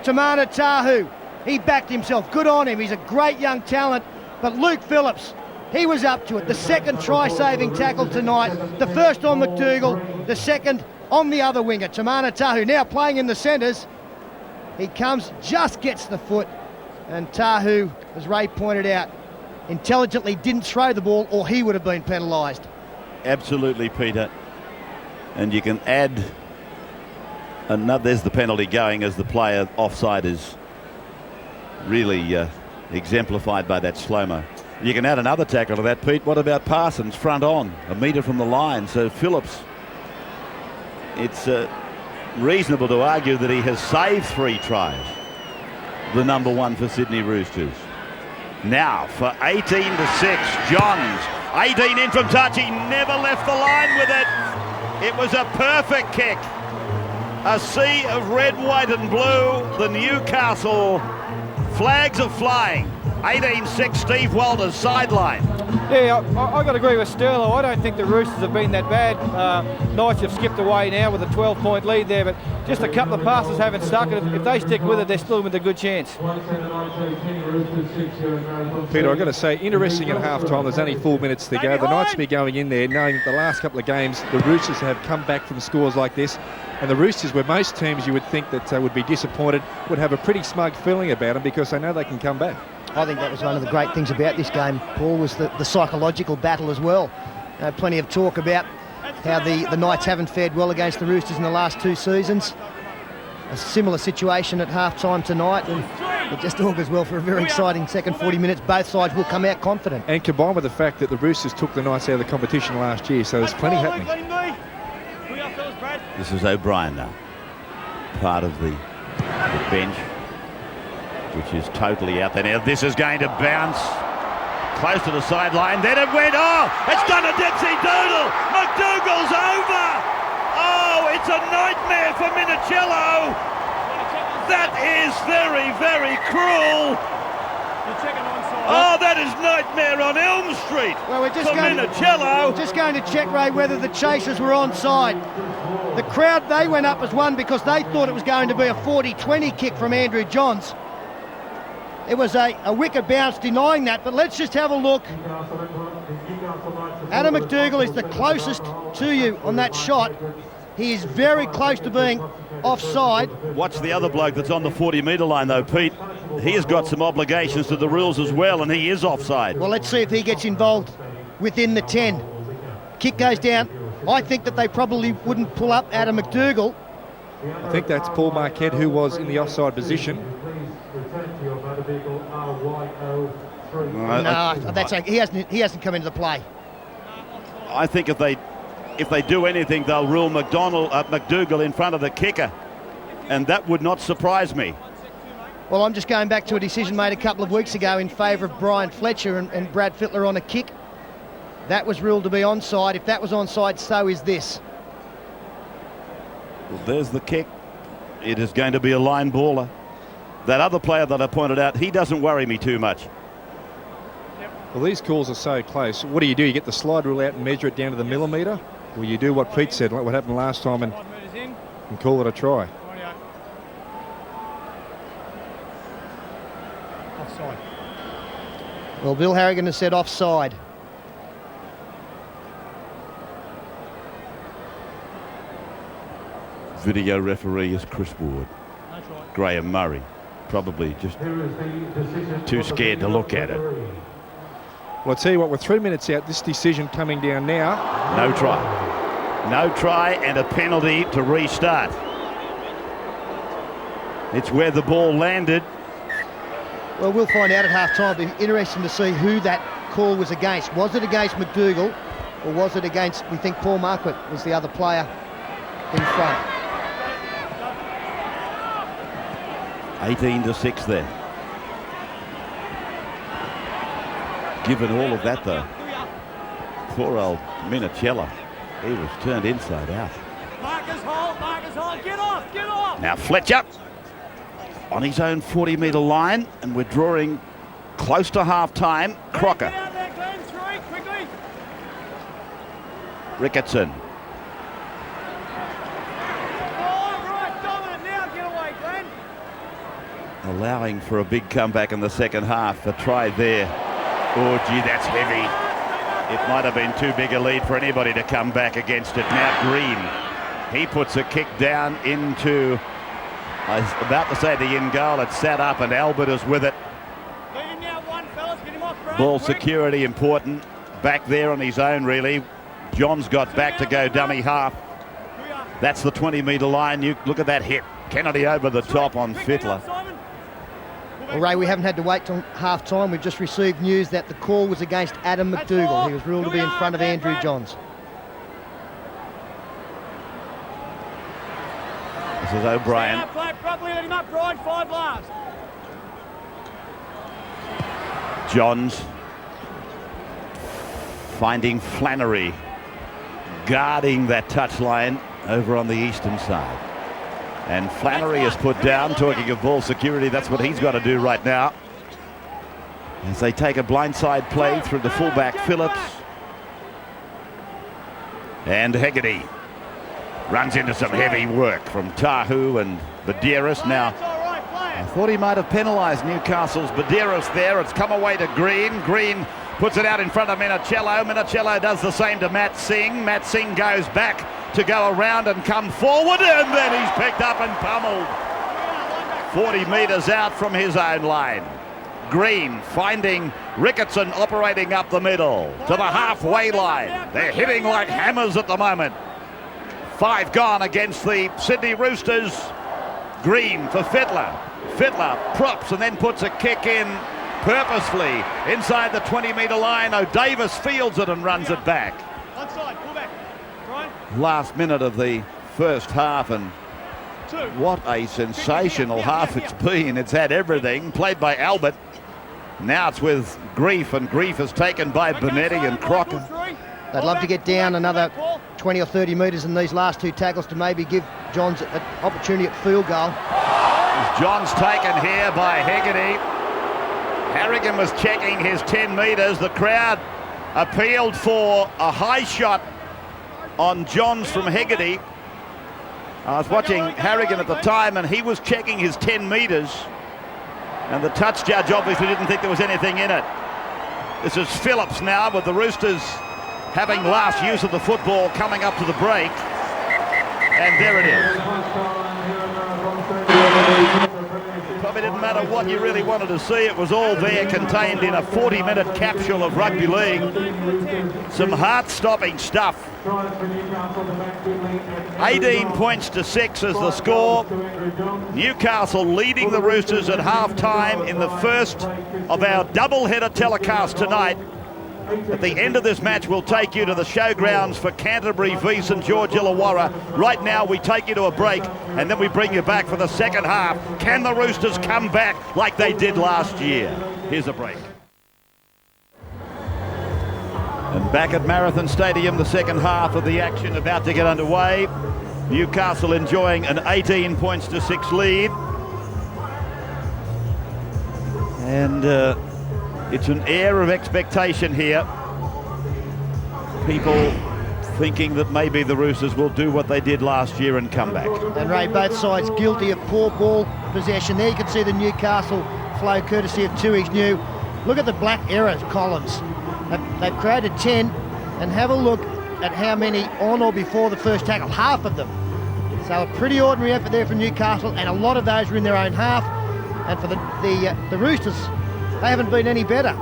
Tamana Tahu, he backed himself. Good on him. He's a great young talent. But Luke Phillips, he was up to it. The second try-saving tackle tonight. The first on McDougall, the second on the other winger, Tamana Tahu. Now playing in the centres. He comes, just gets the foot. And Tahu, as Ray pointed out, intelligently didn't throw the ball or he would have been penalised. Absolutely, Peter. And you can add another. There's the penalty going as the player offside is really exemplified by that slow-mo. You can add another tackle to that, Pete. What about Parsons front on, a metre from the line? So Phillips, it's reasonable to argue that he has saved 3 tries. The number 1 for Sydney Roosters. Now for 18 to 6, Johns. 18 in from touch, he never left the line with it. It was a perfect kick. A sea of red, white and blue. The Newcastle flags are flying. 18-6, Steve Walters, sideline. Yeah, I got to agree with Sterlo. I don't think the Roosters have been that bad. Knights have skipped away now with a 12-point lead there, but just a couple of passes haven't stuck. And if they stick with it, they're still with a good chance. Peter, I've got to say, interesting at half-time. There's only 4 minutes to go. The Knights will be going in there knowing that the last couple of games, the Roosters have come back from scores like this. And the Roosters, where most teams you would think that would be disappointed, would have a pretty smug feeling about them because they know they can come back. I think that was one of the great things about this game, Paul, was the psychological battle as well. Plenty of talk about how the Knights haven't fared well against the Roosters in the last 2 seasons. A similar situation at half-time tonight, and it just augurs well for a very exciting second 40 minutes. Both sides will come out confident. And combined with the fact that the Roosters took the Knights out of the competition last year, so there's plenty happening. This is O'Brien now, part of the bench, which is totally out there now. This is going to bounce close to the sideline. Then it went, it's done a Dipsy Doodle. McDougall's over. Oh, it's a nightmare for Minicello. That is very, very cruel. Oh, that is nightmare on Elm Street. Well, we're just for Minicello. just going to check, Ray, whether the chasers were onside. The crowd, they went up as one because they thought it was going to be a 40-20 kick from Andrew Johns. It was a wicket bounce denying that, but let's just have a look. Adam McDougall is the closest to you on that shot. He is very close to being offside. Watch the other bloke that's on the 40-metre line, though, Pete. He has got some obligations to the rules as well, and he is offside. Well, let's see if he gets involved within the 10. Kick goes down. I think that they probably wouldn't pull up Adam McDougall. I think that's Paul Marquette, who was in the offside position. No, that's okay. He hasn't come into the play. I think if they do anything, they'll rule McDougall in front of the kicker, and that would not surprise me. Well, I'm just going back to a decision made a couple of weeks ago in favour of Brian Fletcher and Brad Fittler on a kick. That was ruled to be onside. If that was onside, so is this. Well, there's the kick. It is going to be a line baller. That other player that I pointed out, he doesn't worry me too much. Well, these calls are so close. What do? You get the slide rule out and measure it down to the millimetre? Or you do what Pete said, like what happened last time, and call it a try? Offside. Well, Bill Harrigan has said offside. Video referee is Chris Ward. Graham Murray, probably just too scared to look at it. Well, I'll tell you what, we're 3 minutes out, this decision coming down now. No try. No try and a penalty to restart. It's where the ball landed. Well, we'll find out at half-time. It'll be interesting to see who that call was against. Was it against McDougall, or was it against, we think Paul Marquette was the other player in front? 18 to 6 then. Given all of that, though, poor old Minicello, he was turned inside out. Marcus hold, get off! Now Fletcher on his own 40-metre line, and we're drawing close to half-time. Crocker. Get out there, Glenn, 3, quickly! Ricketson. Allowing for a big comeback in the second half. A try there. Oh, gee, that's heavy. It might have been too big a lead for anybody to come back against it. Now Green. He puts a kick down into, I was about to say the in goal. It's sat up and Albert is with it. Get him now, fellas. Get him off, Brad. Ball security important. Back there on his own, really. John's got back to go dummy half. That's the 20-metre line. You look at that hit. Kennedy over the top on Fittler. Well, Ray, we haven't had to wait till half-time. We've just received news that the call was against Adam McDougall. He was ruled to be in front of Andrew Johns. This is O'Brien. Play properly, let him up, Brian, 5 last. Johns finding Flannery, guarding that touchline over on the eastern side. And Flannery is put down. Talking of ball security, that's what he's got to do right now. As they take a blindside play through the fullback Phillips. And Hegarty runs into some heavy work from Tahu and Badeiros. Now, I thought he might have penalised Newcastle's Badeiros there. It's come away to Green. Green puts it out in front of Minicello. Minicello does the same to Matt Singh. Matt Singh goes back to go around and come forward, and then he's picked up and pummeled 40 metres out from his own line. Green finding Ricketson operating up the middle to the halfway line. They're hitting like hammers at the moment. 5 gone against the Sydney Roosters. Green for Fittler. Fittler props and then puts a kick in purposefully inside the 20-metre line. O'Davis fields it and runs it back. Onside, pull back. Right. Last minute of the first half, and what a sensational half it's been. It's had everything. Played by Albert. Now it's with Grief, and Grief is taken by Bonetti and Crocker. They'd love to get down another 20 or 30 metres in these last 2 tackles to maybe give Johns an opportunity at field goal. Johns taken here by Hegarty. Harrigan was checking his 10 metres. The crowd appealed for a high shot on Johns from Hegarty. I was watching Harrigan at the time, and he was checking his 10 metres. And the touch judge obviously didn't think there was anything in it. This is Phillips now, with the Roosters having last use of the football coming up to the break. And there it is. Probably didn't matter what you really wanted to see. It was all there, contained in a 40-minute capsule of rugby league. Some heart-stopping stuff. 18 points to 6 is the score. Newcastle leading the Roosters at half-time in the first of our double-header telecast tonight. At the end of this match, we'll take you to the showgrounds for Canterbury v St George Illawarra. Right now, we take you to a break, and then we bring you back for the second half. Can the Roosters come back like they did last year? Here's a break. And back at Marathon Stadium, the second half of the action about to get underway. Newcastle enjoying an 18 points to 6 lead. And it's an air of expectation here. People thinking that maybe the Roosters will do what they did last year and come back. And Ray, both sides guilty of poor ball possession. There you can see the Newcastle flow courtesy of Tui's new. Look at the black error columns. They've created 10, and have a look at how many on or before the first tackle, half of them. So a pretty ordinary effort there from Newcastle, and a lot of those were in their own half. And for the Roosters, they haven't been any better.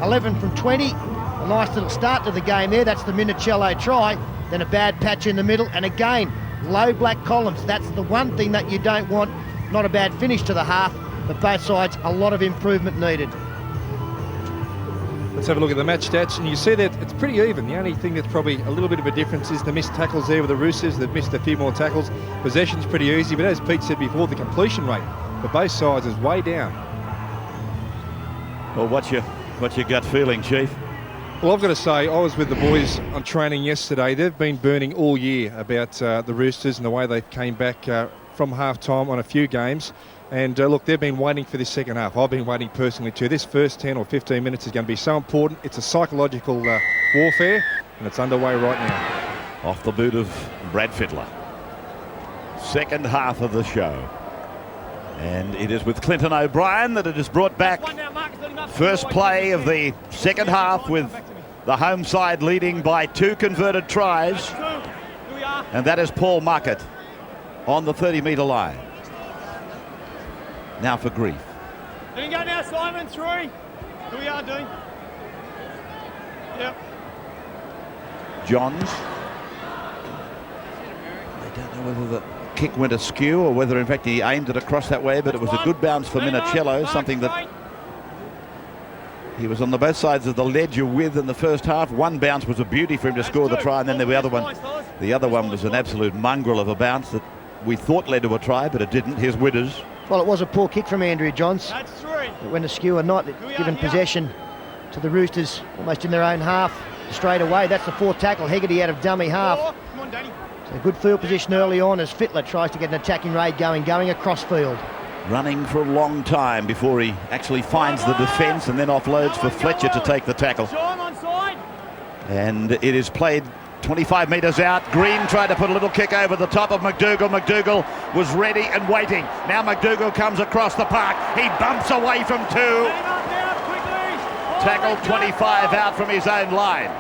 11 from 20, a nice little start to the game there. That's the Minicello try, then a bad patch in the middle, and again, low black columns. That's the one thing that you don't want. Not a bad finish to the half, but both sides, a lot of improvement needed. Let's have a look at the match stats, and you see that it's pretty even. The only thing that's probably a little bit of a difference is the missed tackles there with the Roosters. They've missed a few more tackles. Possession's pretty easy, but as Pete said before, the completion rate for both sides is way down. Well, what's your gut feeling, Chief? Well, I've got to say, I was with the boys on training yesterday. They've been burning all year about the Roosters and the way they came back from half-time on a few games. And look, they've been waiting for this second half. I've been waiting personally too. This first 10 or 15 minutes is going to be so important. It's a psychological warfare, and it's underway right now. Off the boot of Brad Fittler. Second half of the show. And it is with Clinton O'Brien that it is brought back. First play of the second half, with the home side leading by 2 converted tries. And that is Paul Muckett on the 30-metre line. Now for Grief. Let him go now, Simon. 3. Who we are doing? Yep. Johns. I don't know whether the kick went askew or whether in fact he aimed it across that way, but it was a good bounce for Minicello, something that he was on the both sides of the ledger with in the first half. One bounce was a beauty for him to score the try, and then the other one was an absolute mongrel of a bounce that we thought led to a try, but it didn't. Here's Widders. Well, it was a poor kick from Andrew Johns. That's 3. But when the skewer not given possession to the Roosters almost in their own half straight away. That's the 4th tackle. Hegarty out of dummy half. 4. Come on, Danny. So good field position early on as Fittler tries to get an attacking raid going across field. Running for a long time before he actually finds the defence and then offloads for Fletcher to take the tackle. Sean on side. And it is played 25 metres out. Green tried to put a little kick over the top of McDougall. McDougall was ready and waiting. Now McDougall comes across the park. He bumps away from 2. Down, quickly. Tackle 25 out from his own line.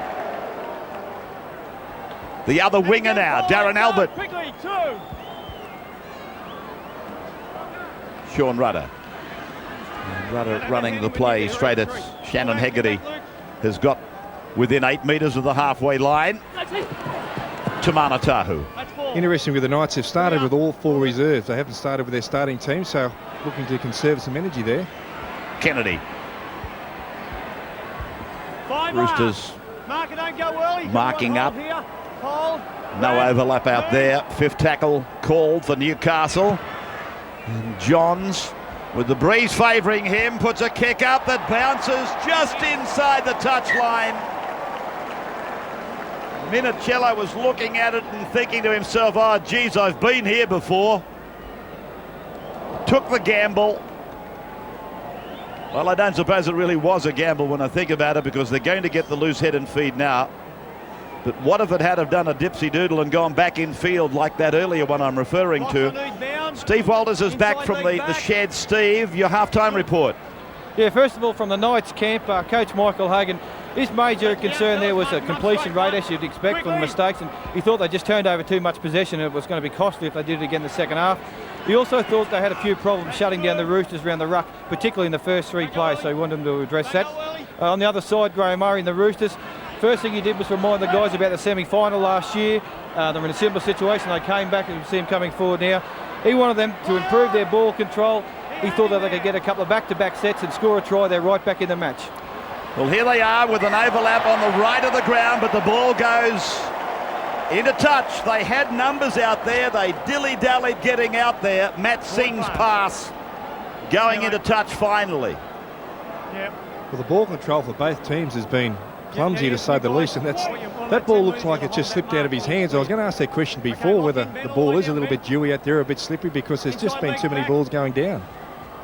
The other winger now, Darren Albert. Quickly, 2. Sean Rudder. And Rudder running the play straight at Shannon Hegarty. Has got within 8 metres of the halfway line. Tamana Tahu. That's 4. Interesting with the Knights, they've started with all 4 reserves. They haven't started with their starting team, so looking to conserve some energy there. Kennedy. 5. Roosters Mark it, don't go early. marking up. Here. Hold. No overlap out there. 5th tackle called for Newcastle. And Johns, with the breeze favouring him, puts a kick up that bounces just inside the touchline. Minicello was looking at it and thinking to himself, oh geez, I've been here before. Took the gamble. Well, I don't suppose it really was a gamble when I think about it, because they're going to get the loose head and feed now. But what if it had have done a dipsy doodle and gone back in field like that earlier one I'm referring to? Steve Walters is back from the shed. Steve, your halftime report. Yeah, first of all, from the Knights camp, Coach Michael Hagan, his major concern there was a completion rate, as you'd expect from the mistakes, and he thought they just turned over too much possession and it was going to be costly if they did it again in the second half. He also thought they had a few problems shutting down the Roosters around the ruck, particularly in the first 3 plays, so he wanted them to address that. On the other side, Graham Murray and the Roosters, first thing he did was remind the guys about the semi-final last year. They were in a similar situation. They came back, and you see him coming forward now. He wanted them to improve their ball control. He thought that they could get a couple of back-to-back sets and score a try. They're right back in the match. Well, here they are with an overlap on the right of the ground, but the ball goes into touch. They had numbers out there. They dilly-dallied getting out there. Matt Singh's pass going into touch finally. Well, the ball control for both teams has been clumsy, to say the least, and that ball looks like it just slipped out of his hands. I was going to ask that question before, whether the ball is a little bit dewy out there, a bit slippery, because there's just been too many balls going down.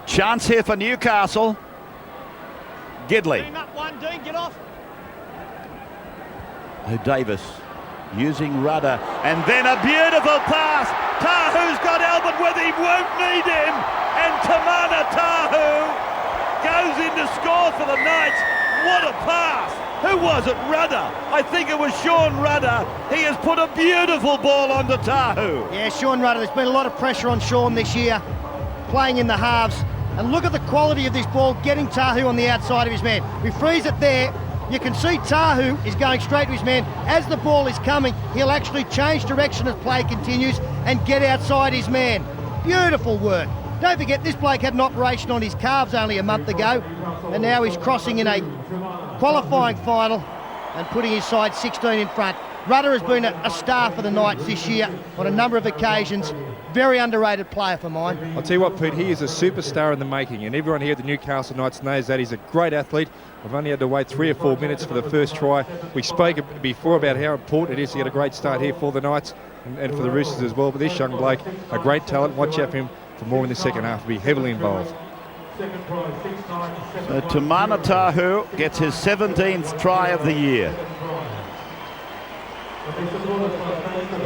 Chance here for Newcastle. Gidley. Get off. Davis using Rudder, and then a beautiful pass. Tahu's got Albert with him, won't need him, and Tamana Tahu goes in to score for the Knights. What a pass! Who was it? Rudder. I think it was Sean Rudder. He has put a beautiful ball onto Tahu. Yeah, Sean Rudder. There's been a lot of pressure on Sean this year, playing in the halves. And look at the quality of this ball, getting Tahu on the outside of his man. We freeze it there. You can see Tahu is going straight to his man. As the ball is coming, he'll actually change direction as play continues and get outside his man. Beautiful work. Don't forget, this bloke had an operation on his calves only a month ago, and now he's crossing in a qualifying final and putting his side 16 in front. Rudder has been a star for the Knights this year on a number of occasions. Very underrated player for mine. I'll tell you what, Pete, he is a superstar in the making, and everyone here at the Newcastle Knights knows that. He's a great athlete. I've only had to wait 3 or 4 minutes for the first try. We spoke before about how important it is to get a great start here for the Knights and for the Roosters as well. But this young bloke, a great talent. Watch out for him for more in the second half. He'll be heavily involved. So Tamana Tahu gets his 17th try of the year.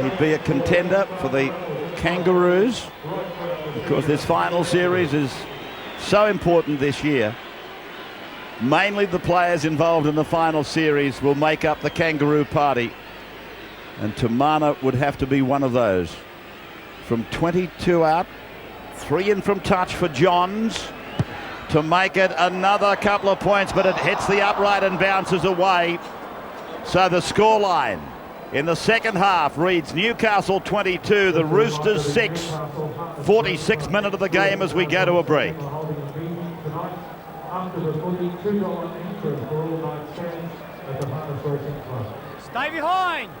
He'd be a contender for the Kangaroos, because this final series is so important this year. Mainly the players involved in the final series will make up the Kangaroo party, and Tamana would have to be one of those. From 22 out, 3 in from touch for Johns to make it another couple of points, but it hits the upright and bounces away. So the scoreline in the second half reads Newcastle 22, the Roosters 6. 46th minute of the game as we go to a break. Stay behind.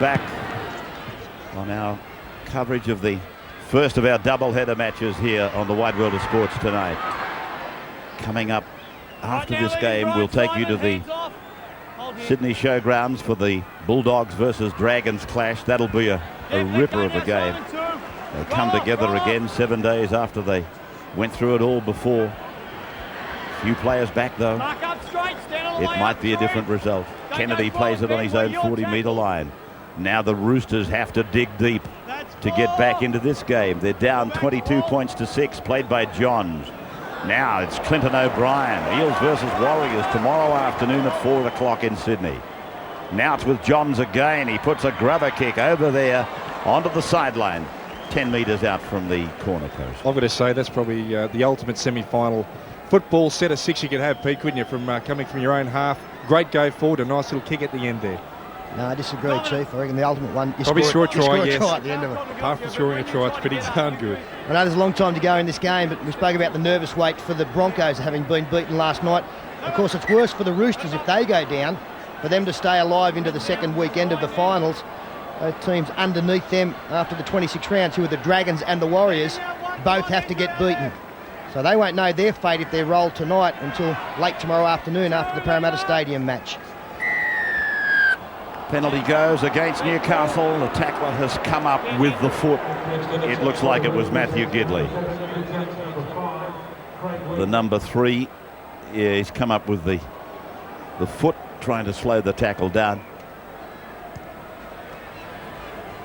back on our coverage of the first of our double-header matches here on the Wide World of Sports tonight. Coming up after this game, we'll take you to the Sydney Showgrounds for the Bulldogs versus Dragons clash. That'll be a ripper of a game. They come together again 7 days after they went through it all before. Few players back though. It might be a different result. Kennedy plays it on his own 40-metre line. Now the Roosters have to dig deep to get back into this game. They're down 22 points to 6, played by Johns. Now it's Clinton O'Brien. Eels versus Warriors tomorrow afternoon at 4 o'clock in Sydney. Now it's with Johns again. He puts a grubber kick over there onto the sideline, 10 metres out from the corner post. I've got to say that's probably the ultimate semi-final football set of 6 you could have, Pete, couldn't you, from coming from your own half. Great go forward, a nice little kick at the end there. No, I disagree, Chief. I reckon the ultimate one, you probably score a try, you yes. score a try at the end of it. Apart from scoring a try, it's pretty darn good. I know there's a long time to go in this game, but we spoke about the nervous wait for the Broncos having been beaten last night. Of course, it's worse for the Roosters if they go down, for them to stay alive into the second weekend of the finals. Those teams underneath them after the 26 rounds, who are the Dragons and the Warriors, both have to get beaten. So they won't know their fate if they're rolled tonight until late tomorrow afternoon after the Parramatta Stadium match. Penalty goes against Newcastle. The tackler has come up with the foot. It looks like it was Matthew Gidley. The number 3, yeah, he's come up with the foot, trying to slow the tackle down.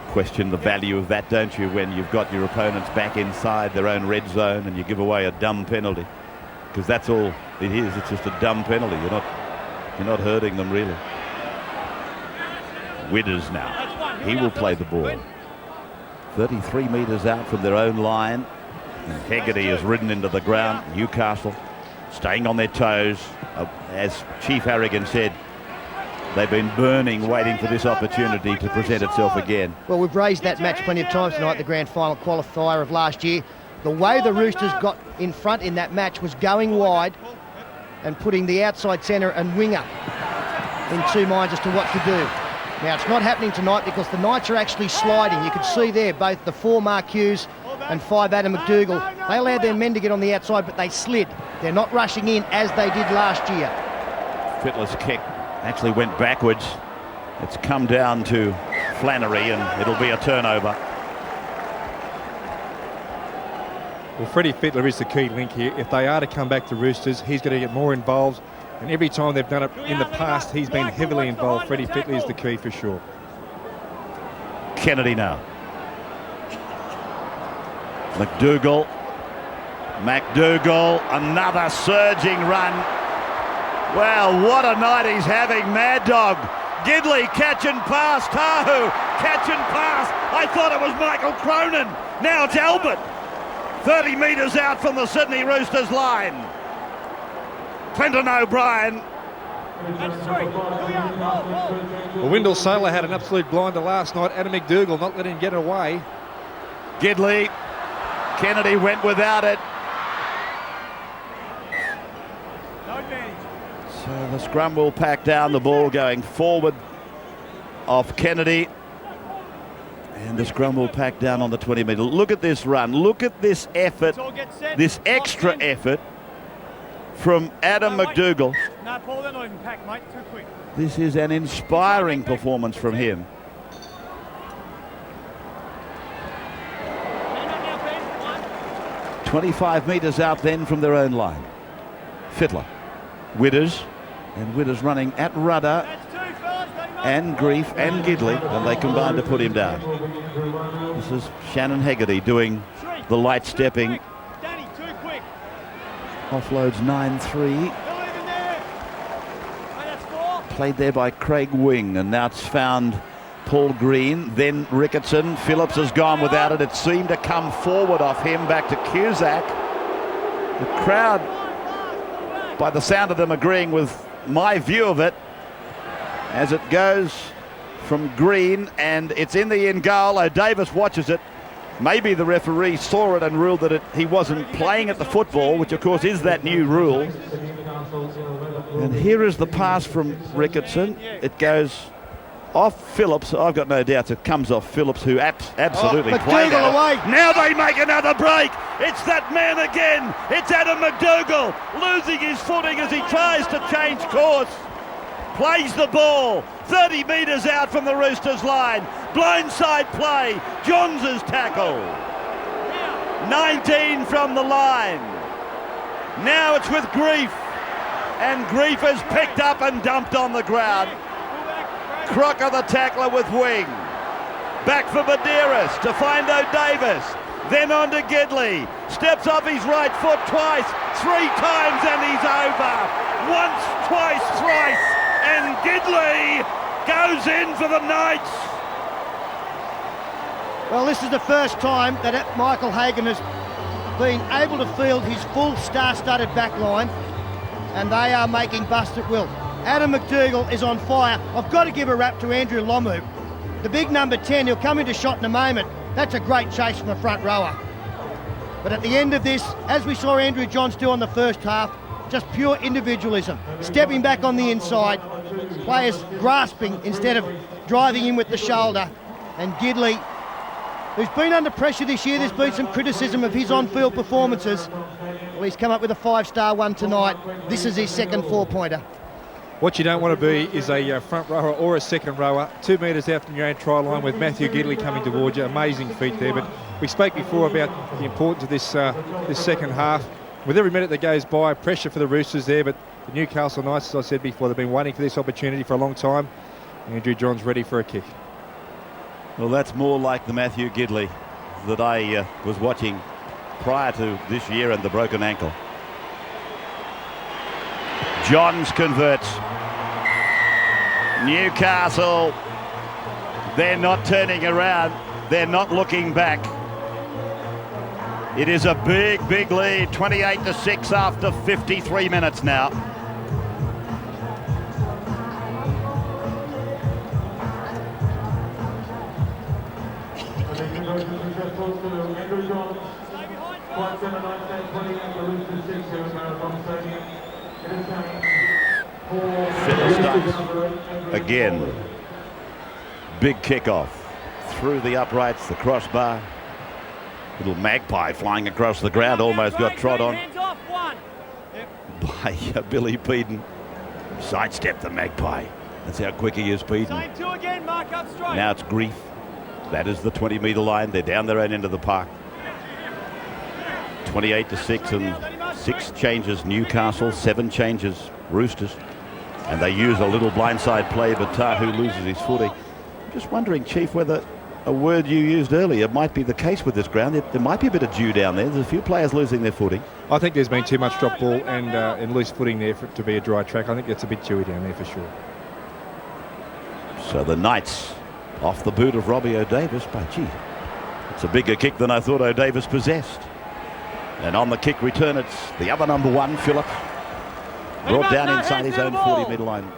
Question the value of that, don't you, when you've got your opponents back inside their own red zone and you give away a dumb penalty? Because that's all it is. It's just a dumb penalty. You're not hurting them really. Widders now. He will play the ball. 33 metres out from their own line. And Hegarty is ridden into the ground. Newcastle staying on their toes. As Chief Harrigan said, they've been burning, waiting for this opportunity to present itself again. Well, we've raised that match plenty of times tonight, the grand final qualifier of last year. The way the Roosters got in front in that match was going wide and putting the outside centre and winger in two minds as to what to do. Now, it's not happening tonight because the Knights are actually sliding. You can see there both the 4 Mark Hughes and 5 Adam McDougall. They allowed their men to get on the outside, but they slid. They're not rushing in as they did last year. Fittler's kick actually went backwards. It's come down to Flannery and it'll be a turnover. Well, Freddie Fittler is the key link here. If they are to come back to Roosters, he's going to get more involved. And every time they've done it in the past, he's been heavily involved. Freddie Fittler is the key for sure. Kennedy now. McDougall. Another surging run. Well, what a night he's having, Mad Dog. Gidley catch and pass. Tahu catch and pass. I thought it was Michael Cronin. Now it's Albert. 30 metres out from the Sydney Roosters line. Clinton O'Brien. Well, Wendell Sailor had an absolute blinder last night. Adam McDougall not letting him get away. Gidley. Kennedy went without it. So the scrum will pack down, the ball going forward off Kennedy. And the scrum will pack down on the 20-metre. Look at this run. Look at this effort, this extra effort from Adam McDougall. No, Paul, they're not even packed, mate. Too quick. This is an inspiring performance from him. 25 metres out then from their own line. Fittler. Widders. And Widders running at rudder. And Grief and Gidley. And they combine to put him down. This is Shannon Hegarty doing the light stepping. Offloads 9-3. Played there by Craig Wing, and now it's found Paul Green, then Ricketson. Phillips has gone without it. It seemed to come forward off him back to Cusack. The crowd, by the sound of them, agreeing with my view of it, as it goes from Green, and it's in the in goal. O'Davis watches it. Maybe the referee saw it and ruled that he wasn't playing at the football, which of course is that new rule. And here is the pass from Ricketson. It goes off Phillips. I've got no doubts it comes off Phillips, who absolutely Oh, played McDougall out. away. Now they make another break. It's that man again. It's Adam McDougall losing his footing as he tries to change course. Plays the ball 30 metres out from the Roosters line. Blindside play. Johns' tackle. 19 from the line. Now it's with Grief. And Grief is picked up and dumped on the ground. Crocker the tackler with wing. Back for Medeiros to find O'Davis. Then on to Gidley. Steps off his right foot twice, 3 times, and he's over. Once, twice, thrice. And Gidley goes in for the Knights. Well, this is the first time that Michael Hagan has been able to field his full star-studded back line, and they are making bust at will. Adam McDougall is on fire. I've got to give a rap to Andrew Lomu. The big number 10, he'll come into shot in a moment. That's a great chase from the front rower. But at the end of this, as we saw Andrew Johns do on the first half, just pure individualism. Stepping back on the inside, players grasping instead of driving in with the shoulder. And Gidley, who's been under pressure this year, there's been some criticism of his on-field performances. Well, he's come up with a 5-star one tonight. This is his second 4-pointer. What you don't want to be is a front rower or a second rower 2 metres out from your own try line with Matthew Gidley coming towards you. Amazing feat there. But we spoke before about the importance of this second half. With every minute that goes by, pressure for the Roosters there, but the Newcastle Knights, as I said before, they've been waiting for this opportunity for a long time. Andrew Johns ready for a kick. Well, that's more like the Matthew Gidley that I was watching prior to this year and the broken ankle. Johns converts. Newcastle, they're not turning around. They're not looking back. It is a big, big lead, 28-6 after 53 minutes now. Andrew Johns, Flight 79-20 at the Roosters 6 here at Marathon Stadium. Phillips again. Big kickoff through the uprights, the crossbar. Little magpie flying across the ground, almost got trod on by Billy Peden. Sidestepped the magpie. That's how quick he is, Peden. Now it's Grief. That is the 20-metre line. They're down their own end of the park. 28-6 and 6 changes Newcastle, 7 changes Roosters. And they use a little blindside play, but Tahu loses his footing. I'm just wondering, Chief, whether a word you used earlier might be the case with this ground. There might be a bit of dew down there. There's a few players losing their footing. I think there's been too much drop ball and loose footing there for it to be a dry track. I think it's a bit dewy down there for sure. So the Knights off the boot of Robbie O'Davis. But gee, it's a bigger kick than I thought O'Davis possessed. And on the kick return, it's the other number 1, Phillips. Brought down inside his own 40-metre line.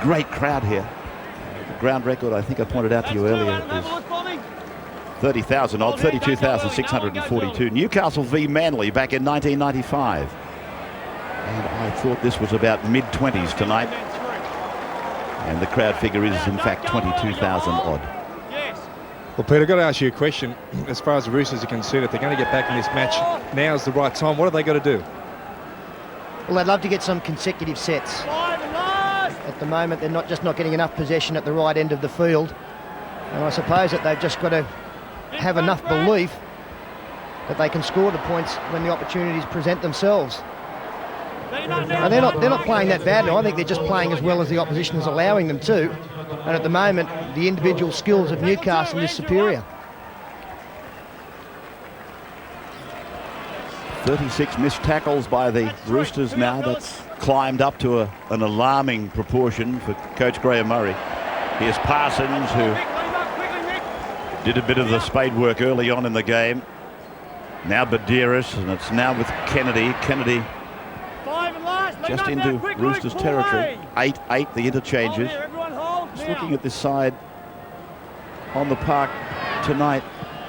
Great crowd here. The ground record, I think I pointed out to you earlier, is 30,000 odd, 32,642. Newcastle v Manly back in 1995. And I thought this was about mid-20s tonight. And the crowd figure is, in fact, 22,000 odd. Well, Peter, I've got to ask you a question. As far as the Roosters are concerned, if they're going to get back in this match, now's the right time. What have they got to do? Well, they'd love to get some consecutive sets. At the moment, they're not getting enough possession at the right end of the field. And I suppose that they've just got to have enough belief that they can score the points when the opportunities present themselves. And they're not playing that badly. I think they're just playing as well as the opposition is allowing them to. And at the moment, the individual skills of Newcastle is superior. 36 missed tackles by the Roosters now. That's climbed up to an alarming proportion for Coach Graham Murray. Here's Parsons, who did a bit of the spade work early on in the game. Now Medeiros, and it's now with Kennedy. Kennedy just into Roosters territory. 8-8 the interchanges. Just looking at this side on the park tonight,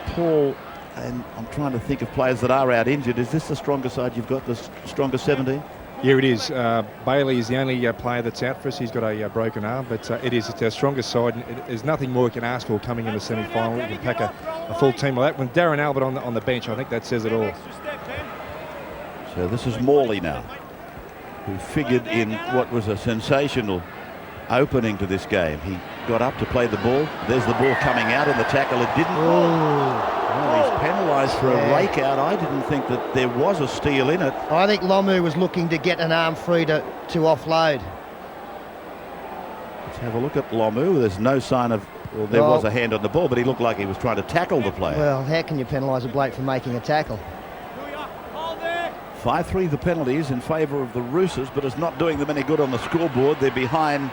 Paul, and I'm trying to think of players that are out injured. Is this the stronger side you've got, the stronger 17? Yeah, it is. Bailey is the only player that's out for us. He's got a broken arm, but it's our strongest side. And there's nothing more we can ask for coming in the semi-final. We can pack a full team like that. With Darren Albert on the bench, I think that says it all. So this is Morley now, who figured in what was a sensational opening to this game. He got up to play the ball. There's the ball coming out in the tackle. It didn't. Well, he's penalised for a rake out. I didn't think that there was a steal in it. I think Lomu was looking to get an arm free to offload. Let's have a look at Lomu. There's no sign of, well, there was a hand on the ball, but he looked like he was trying to tackle the player. Well, how can you penalise a bloke for making a tackle? 5-3 the penalties in favour of the Roosters, but it's not doing them any good on the scoreboard. They're behind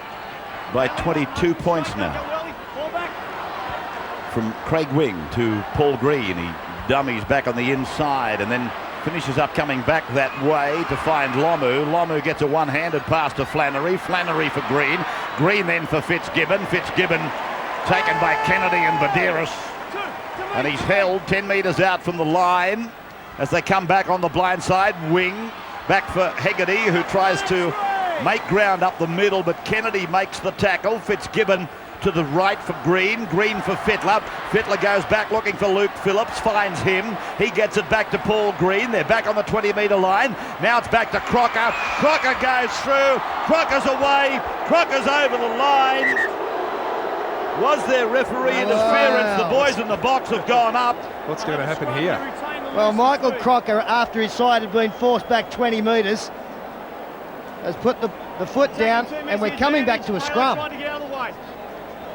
by 22 points now. From Craig Wing to Paul Green. He dummies back on the inside and then finishes up coming back that way to find Lomu. Lomu gets a one-handed pass to Flannery. Flannery for Green. Green then for Fitzgibbon. Fitzgibbon taken by Kennedy and Badiris. And he's held 10 metres out from the line as they come back on the blind side. Wing back for Hegarty, who tries to make ground up the middle, but Kennedy makes the tackle. Fitzgibbon to the right for Green. Green for Fittler. Fittler goes back looking for Luke Phillips, finds him. He gets it back to Paul Green. They're back on the 20-metre line. Now it's back to Crocker. Crocker goes through. Crocker's away. Crocker's over the line. Was there referee interference? The boys in the box have gone up. What's going to happen here? Well, Michael Crocker, after his side had been forced back 20 metres, has put the foot down, and we're coming back to a scrum.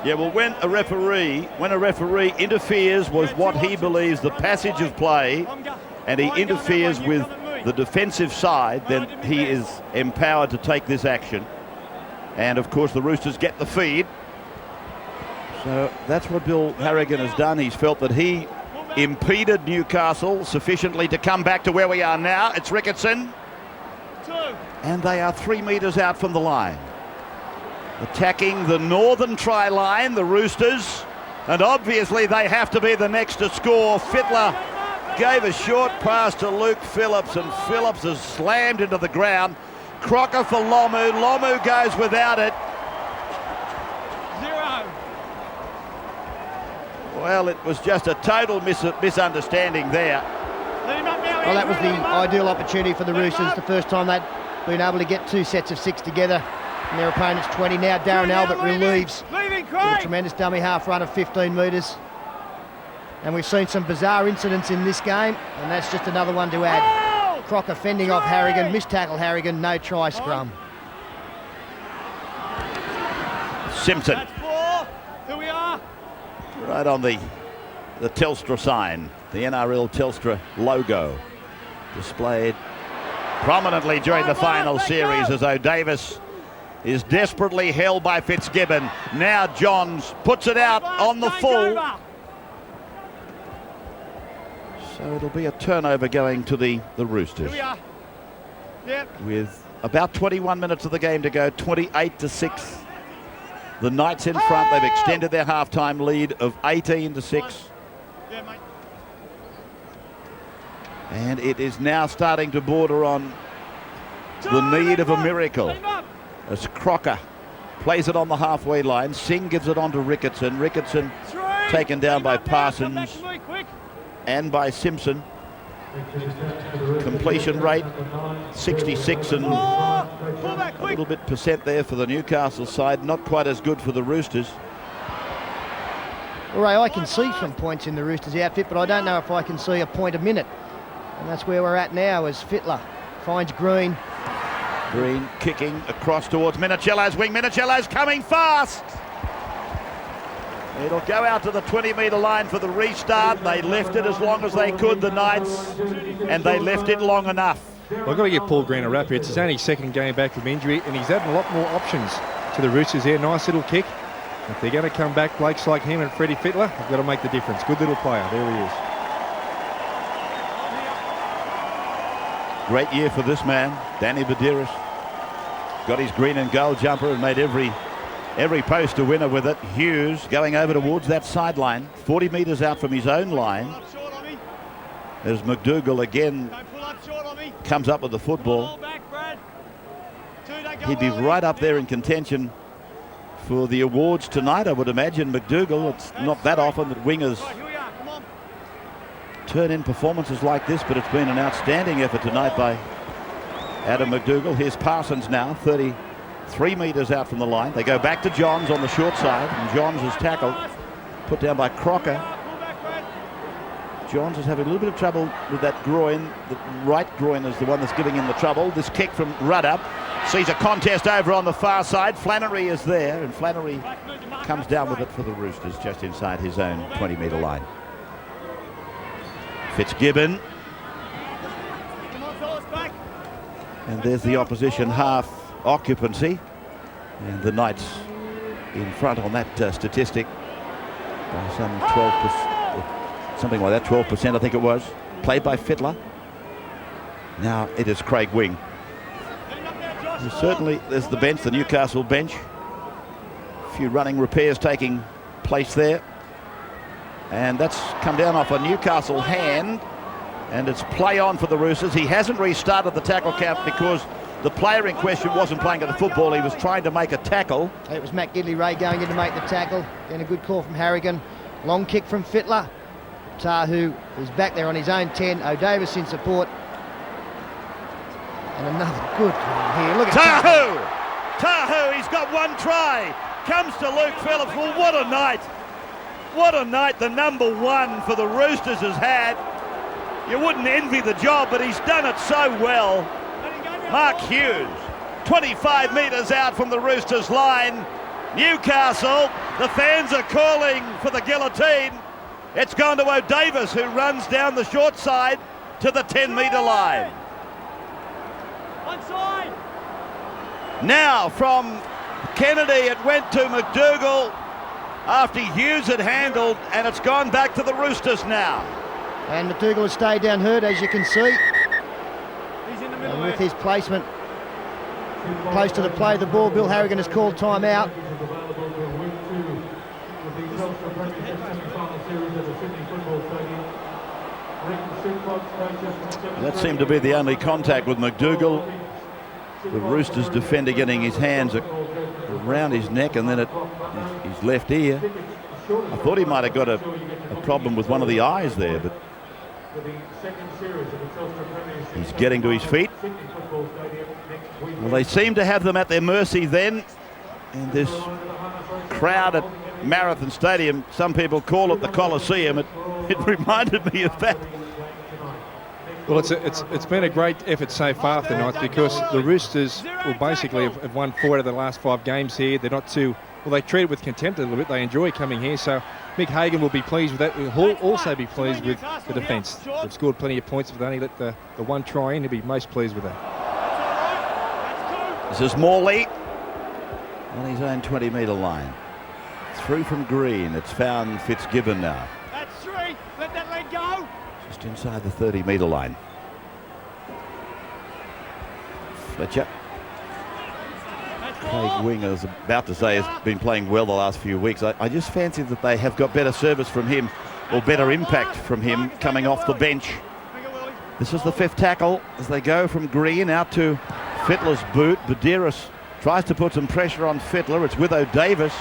Yeah, well, when a referee interferes with what he believes the passage of play, and he interferes with the defensive side, then he is empowered to take this action. And of course the Roosters get the feed. So that's what Bill Harrigan has done. He's felt that he impeded Newcastle sufficiently to come back to where we are now. It's Ricketson. And they are 3 metres out from the line. Attacking the northern try line, the Roosters, and obviously they have to be the next to score. Fittler gave a short pass to Luke Phillips, and Phillips is slammed into the ground. Crocker for Lomu. Lomu goes without it. 0. Well, it was just a total misunderstanding there. Well, that was the ideal opportunity for the Roosters. The first time they'd been able to get 2 sets of 6 together. And their opponent's 20 now. Darren Albert relieves with a tremendous dummy half run of 15 metres. And we've seen some bizarre incidents in this game, and that's just another one to add. Crocker fending off Harrigan, missed tackle Harrigan, no try scrum. Simpson. Here we are. Right on the Telstra sign, the NRL Telstra logo displayed prominently during the final series as O'Davis is desperately held by Fitzgibbon. Now Johns puts it out on the full. So it'll be a turnover going to the Roosters. Here we are. Yep. With about 21 minutes of the game to go, 28-6. The Knights in front. They've extended their halftime lead of 18-6. Yeah, mate. And it is now starting to border on the need of a miracle. As Crocker plays it on the halfway line. Singh gives it on to Ricketson. Ricketson taken down by Parsons and by Simpson. Completion rate 66 and a little bit percent there for the Newcastle side. Not quite as good for the Roosters. Well, Ray, I can see some points in the Roosters outfit, but I don't know if I can see a point a minute. And that's where we're at now as Fittler finds Green. Green kicking across towards Minicello's wing. Minicello's coming fast. It'll go out to the 20-metre line for the restart. They left it as long as they could, the Knights, and they left it long enough. Well, I've got to give Paul Green a rap here. It's his only second game back from injury, and he's added a lot more options to the Roosters there. Nice little kick. If they're going to come back, Blokes like him and Freddie Fittler have got to make the difference. Good little player. There he is. Great year for this man, Danny Badiris. Got his green and gold jumper and made every post a winner with it. Hughes going over towards that sideline, 40 metres out from his own line. As McDougall again comes up with the football. he'd be right up there in contention for the awards tonight, I would imagine. McDougall, it's not that often that wingers turn in performances like this, but it's been an outstanding effort tonight by Adam McDougall. Here's Parsons now, 33 metres out from the line. They go back to Johns on the short side, and Johns is tackled, put down by Crocker. Johns is having a little bit of trouble with that groin. The right groin is the one that's giving him the trouble. This kick from Rudder sees a contest over on the far side. Flannery is there, and Flannery comes down with it for the Roosters just inside his own 20-metre line. Fitzgibbon. And there's the opposition half occupancy. And the Knights in front on that statistic by some 12%, something like that, 12% I think it was. Played by Fittler. Now it is Craig Wing. Certainly there's the bench, the Newcastle bench. A few running repairs taking place there. And that's come down off a Newcastle hand. And it's play on for the Roosters. He hasn't restarted the tackle count because the player in question wasn't playing at the football. He was trying to make a tackle. It was Matt Gidley-Ray going in to make the tackle. Then a good call from Harrigan. Long kick from Fittler. Tahu is back there on his own 10. O'Davis in support. And another good one here. Look at Tahu! Tahu, he's got one try. Comes to Luke Phillips. Well, what a night. What a night the number one for the Roosters has had. You wouldn't envy the job, but he's done it so well. Mark Hughes, 25 metres out from the Roosters line. Newcastle, the fans are calling for the guillotine. It's gone to O'Davis, who runs down the short side to the 10-metre line. One side. Now from Kennedy, it went to McDougall after Hughes had handled, and it's gone back to the Roosters now. And McDougall has stayed down hurt, as you can see. He's in the middle. And with his placement close to the play of the ball, Bill Harrigan has called time out. That seemed to be the only contact with McDougall. The Roosters defender getting his hands around his neck and then at his left ear. I thought he might have got a problem with one of the eyes there, but he's getting to his feet. Well, they seem to have them at their mercy then. And this crowd at Marathon Stadium, some people call it the Coliseum. It reminded me of that. Well, it's been a great effort so far tonight because the Roosters will basically have won 4 out of the last 5 games here. They're not too, well, they treat it with contempt a little bit. They enjoy coming here. So Mick Hagan will be pleased with that. He'll also be pleased with the defence. They've scored plenty of points, but they only let the one try in. He'll be most pleased with that. This is Morley on his own 20-metre line. Through from Green. It's found Fitzgibbon now. That's 3. Let that leg go. Just inside the 30-metre line. Fletcher. Craig Wing, I was about to say, has been playing well the last few weeks. I just fancy that they have got better service from him, or better impact from him coming off the bench. This is the 5th tackle as they go from Green out to Fittler's boot. Badiris tries to put some pressure on Fittler. It's with O'Davis.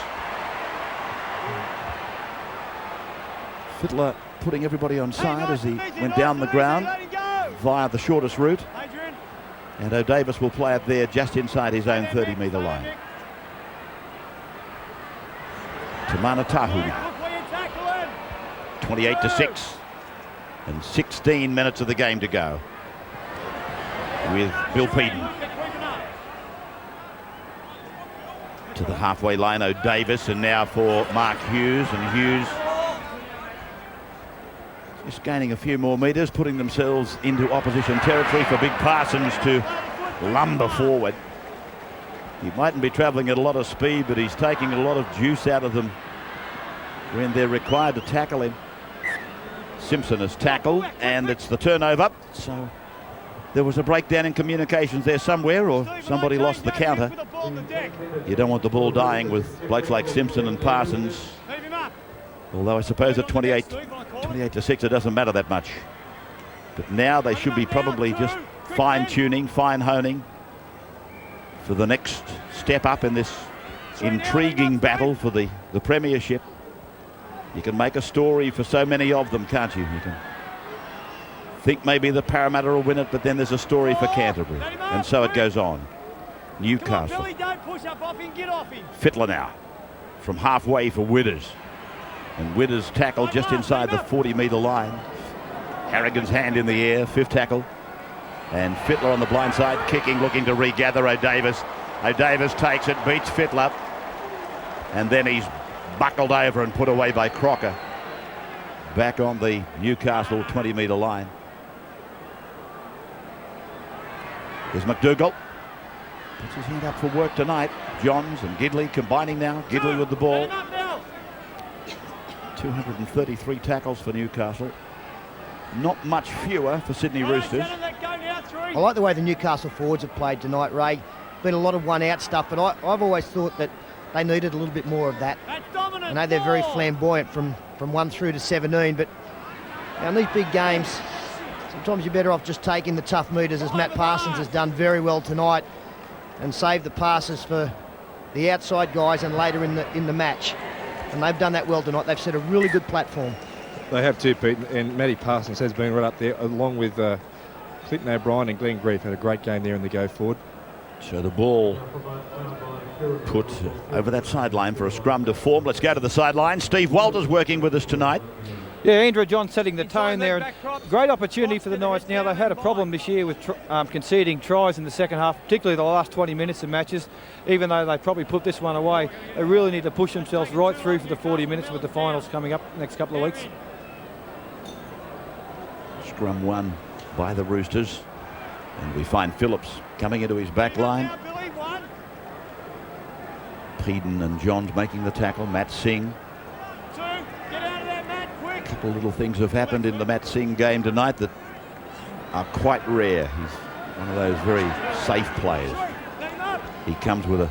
Fittler putting everybody on side as he went down the ground via the shortest route. And O'Davis will play it there just inside his own 30-metre line. Tamana Tahu. 28-6. And 16 minutes of the game to go. With Bill Peden. To the halfway line, O'Davis, and now for Mark Hughes. And Hughes just gaining a few more metres, putting themselves into opposition territory for Big Parsons to lumber forward. He mightn't be travelling at a lot of speed, but he's taking a lot of juice out of them when they're required to tackle him. Simpson has tackled, and it's the turnover. So there was a breakdown in communications there somewhere, or somebody lost the counter. You don't want the ball dying with blokes like Simpson and Parsons. Although I suppose at 28-6 it doesn't matter that much. But now they should be probably just fine-tuning, fine-honing for the next step up in this intriguing battle for the premiership. You can make a story for so many of them, can't you? You can think maybe the Parramatta will win it, but then there's a story for Canterbury, and so it goes on. Newcastle. Billy, don't push up off him, get off him. Fittler now from halfway for Widders, and Widders tackled just inside the 40-metre line. Harrigan's hand in the air, fifth tackle, and Fittler on the blind side, kicking, looking to regather O'Davis. O'Davis takes it, beats Fittler, and then he's buckled over and put away by Crocker. Back on the Newcastle 20-metre line. There's McDougall. Puts his hand up for work tonight. Johns and Gidley combining now. Gidley with the ball. 233 tackles for Newcastle. Not much fewer for Sydney Roosters. I like the way the Newcastle forwards have played tonight, Ray. Been a lot of one-out stuff, but I've always thought that they needed a little bit more of that. I know they're very flamboyant from 1 through to 17, but in these big games, sometimes you're better off just taking the tough metres, as Matt Parsons has done very well tonight, and save the passes for the outside guys and later in the match. And they've done that well tonight. They've set a really good platform. They have too, Pete, and Matty Parsons has been right up there, along with Clinton O'Brien and Glenn Grief. Had a great game there in the go forward. So the ball put over that sideline for a scrum to form. Let's go to the sideline. Steve Walters working with us tonight. Yeah, Andrew John setting the tone there. And great opportunity for the Knights now. They've had a problem this year with conceding tries in the second half, particularly the last 20 minutes of matches. Even though they probably put this one away, they really need to push themselves right through for the 40 minutes with the finals coming up next couple of weeks. Scrum won by the Roosters. And we find Phillips coming into his back line. Peden and Johns making the tackle. Matt Singh. A couple of little things have happened in the Matt Singh game tonight that are quite rare. He's one of those very safe players. He comes with a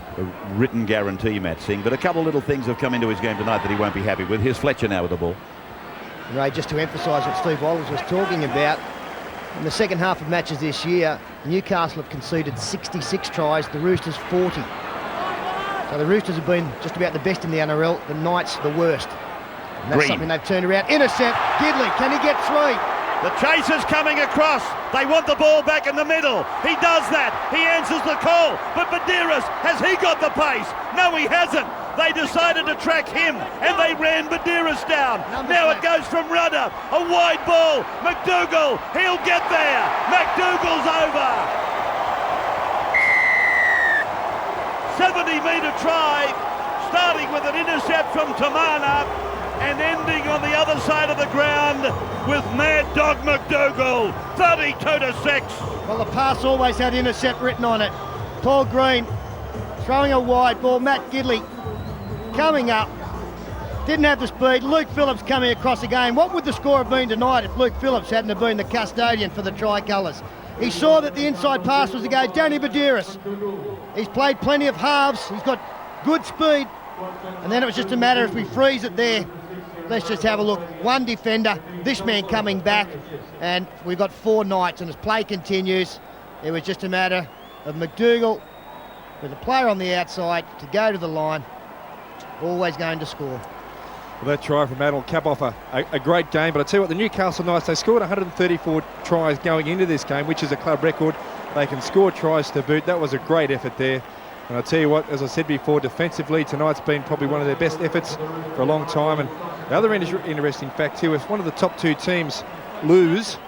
written guarantee, Matt Singh, but a couple of little things have come into his game tonight that he won't be happy with. Here's Fletcher now with the ball. Ray, just to emphasise what Steve Walters was talking about, in the second half of matches this year, Newcastle have conceded 66 tries, the Roosters 40. So the Roosters have been just about the best in the NRL, the Knights the worst. And that's something they've turned around. Intercept, Gidley, can he get 3? The chase is coming across. They want the ball back in the middle. He does that. He answers the call. But Medeiros, has he got the pace? No, he hasn't. They decided to track him, and they ran Medeiros down. Now it goes from Rudder. A wide ball. McDougall, he'll get there. McDougall's over. 70-metre try, starting with an intercept from Tamana, and ending on the other side of the ground with Mad Dog McDougall, 32-6. Well, the pass always had intercept written on it. Paul Green throwing a wide ball. Matt Gidley coming up. Didn't have the speed. Luke Phillips coming across again. What would the score have been tonight if Luke Phillips hadn't have been the custodian for the Tricolours? He saw that the inside pass was to go. Danny Medeiros. He's played plenty of halves. He's got good speed. And then it was just a matter if we freeze it there. Let's just have a look. One defender, this man coming back, and we've got 4 Knights, and as play continues, it was just a matter of McDougall with a player on the outside to go to the line, always going to score. Well, that try from Adel cap off a great game, but I tell you what, the Newcastle Knights, they scored 134 tries going into this game, which is a club record. They can score tries to boot. That was a great effort there. And I tell you what, as I said before, defensively tonight's been probably one of their best efforts for a long time. And the other interesting fact too, if one of the top 2 teams lose,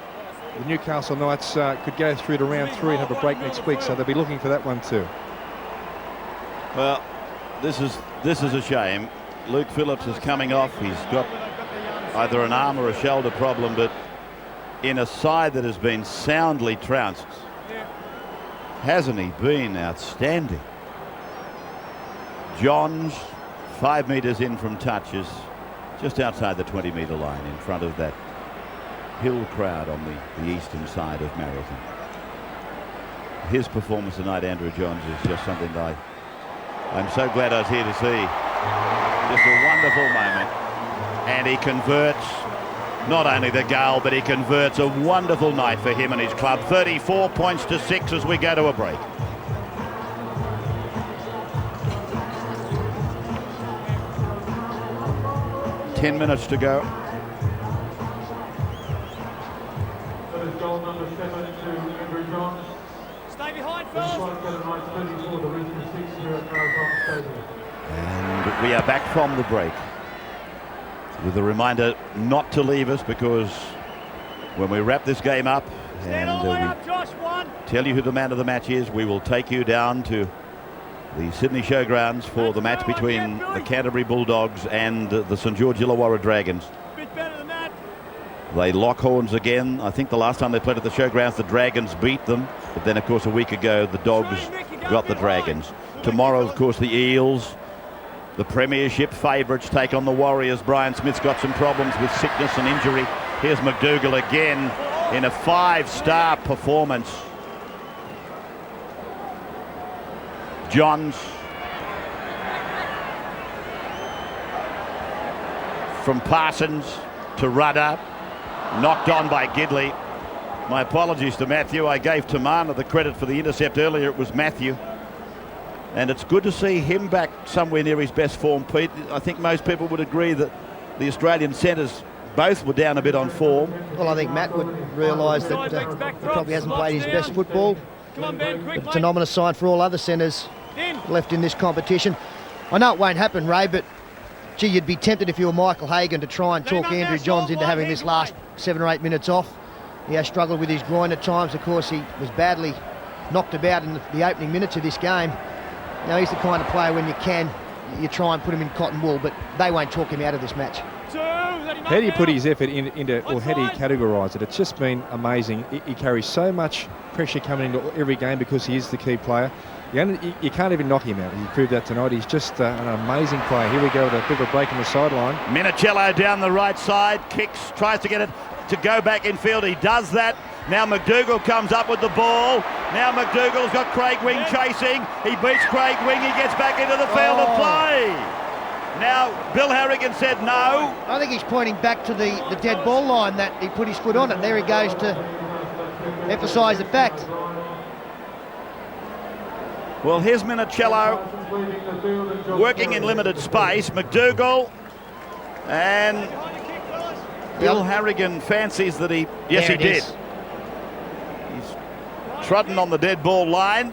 the Newcastle Knights could go through to round 3 and have a break next week, so they'll be looking for that one too. Well, this is a shame. Luke Phillips is coming off. He's got either an arm or a shoulder problem, but in a side that has been soundly trounced, hasn't he been outstanding? Johns, 5 metres in from touches, just outside the 20-metre line in front of that Hill crowd on the eastern side of Marathon. His performance tonight, Andrew Johns, is just something that I'm so glad I was here to see. Just a wonderful moment. And he converts not only the goal, but he converts a wonderful night for him and his club. 34 points to 6 as we go to a break. 10 minutes to go. That is goal number 7 to Andrew Johns. Stay behind, The fellas. flight center nights 34, the Roosters 6 here at Marathon Stadium. And we are back from the break with a reminder not to leave us, because when we wrap this game up Stand and all the way we up, Josh. 1. tell you who the man of the match is, we will take you down to the Sydney Showgrounds for the match between the Canterbury Bulldogs and the St George Illawarra Dragons. Bit better than that. They lock horns again. I think the last time they played at the Showgrounds, the Dragons beat them. But then, of course, a week ago, the Dogs got the Dragons. Tomorrow, of course, the Eels, the Premiership favourites, take on the Warriors. Brian Smith's got some problems with sickness and injury. Here's McDougall again in a 5-star performance. Johns from Parsons to Rudder, knocked on by Gidley. My apologies to Matthew. I gave Tamana the credit for the intercept earlier. It was Matthew. And it's good to see him back somewhere near his best form, Pete. I think most people would agree that the Australian centres both were down a bit on form. Well, I think Matt would realise that he probably hasn't played his best football. Come on, Ben, quick, It's an ominous sign for all other centres In. left in this competition. I know it won't happen, Ray, but gee, you'd be tempted if you were Michael Hagan to try and talk Andrew Johns into having this last 7 or 8 minutes off. He has struggled with his groin at times. Of course, he was badly knocked about in the opening minutes of this game. Now, he's the kind of player when you can, you try and put him in cotton wool, but they won't talk him out of this match. 2. Let him How do you up put now. his effort into, or how do you categorise it? It's just been amazing. He carries so much pressure coming into every game because he is the key player. You can't even knock him out. He proved that tonight. He's just an amazing player. Here we go with a bit of a break on the sideline. Minicello down the right side, kicks, tries to get it to go back in field. He does that. Now McDougall comes up with the ball. Now McDougall's got Craig Wing chasing. He beats Craig Wing. He gets back into the field of play. Now, Bill Harrigan said no. I think he's pointing back to the dead ball line that he put his foot on it. There he goes to emphasise the fact. Well, here's Minicello working in limited space. McDougall and Bill Harrigan fancies that he... Yes, There he it did. is. He's trodden on the dead ball line.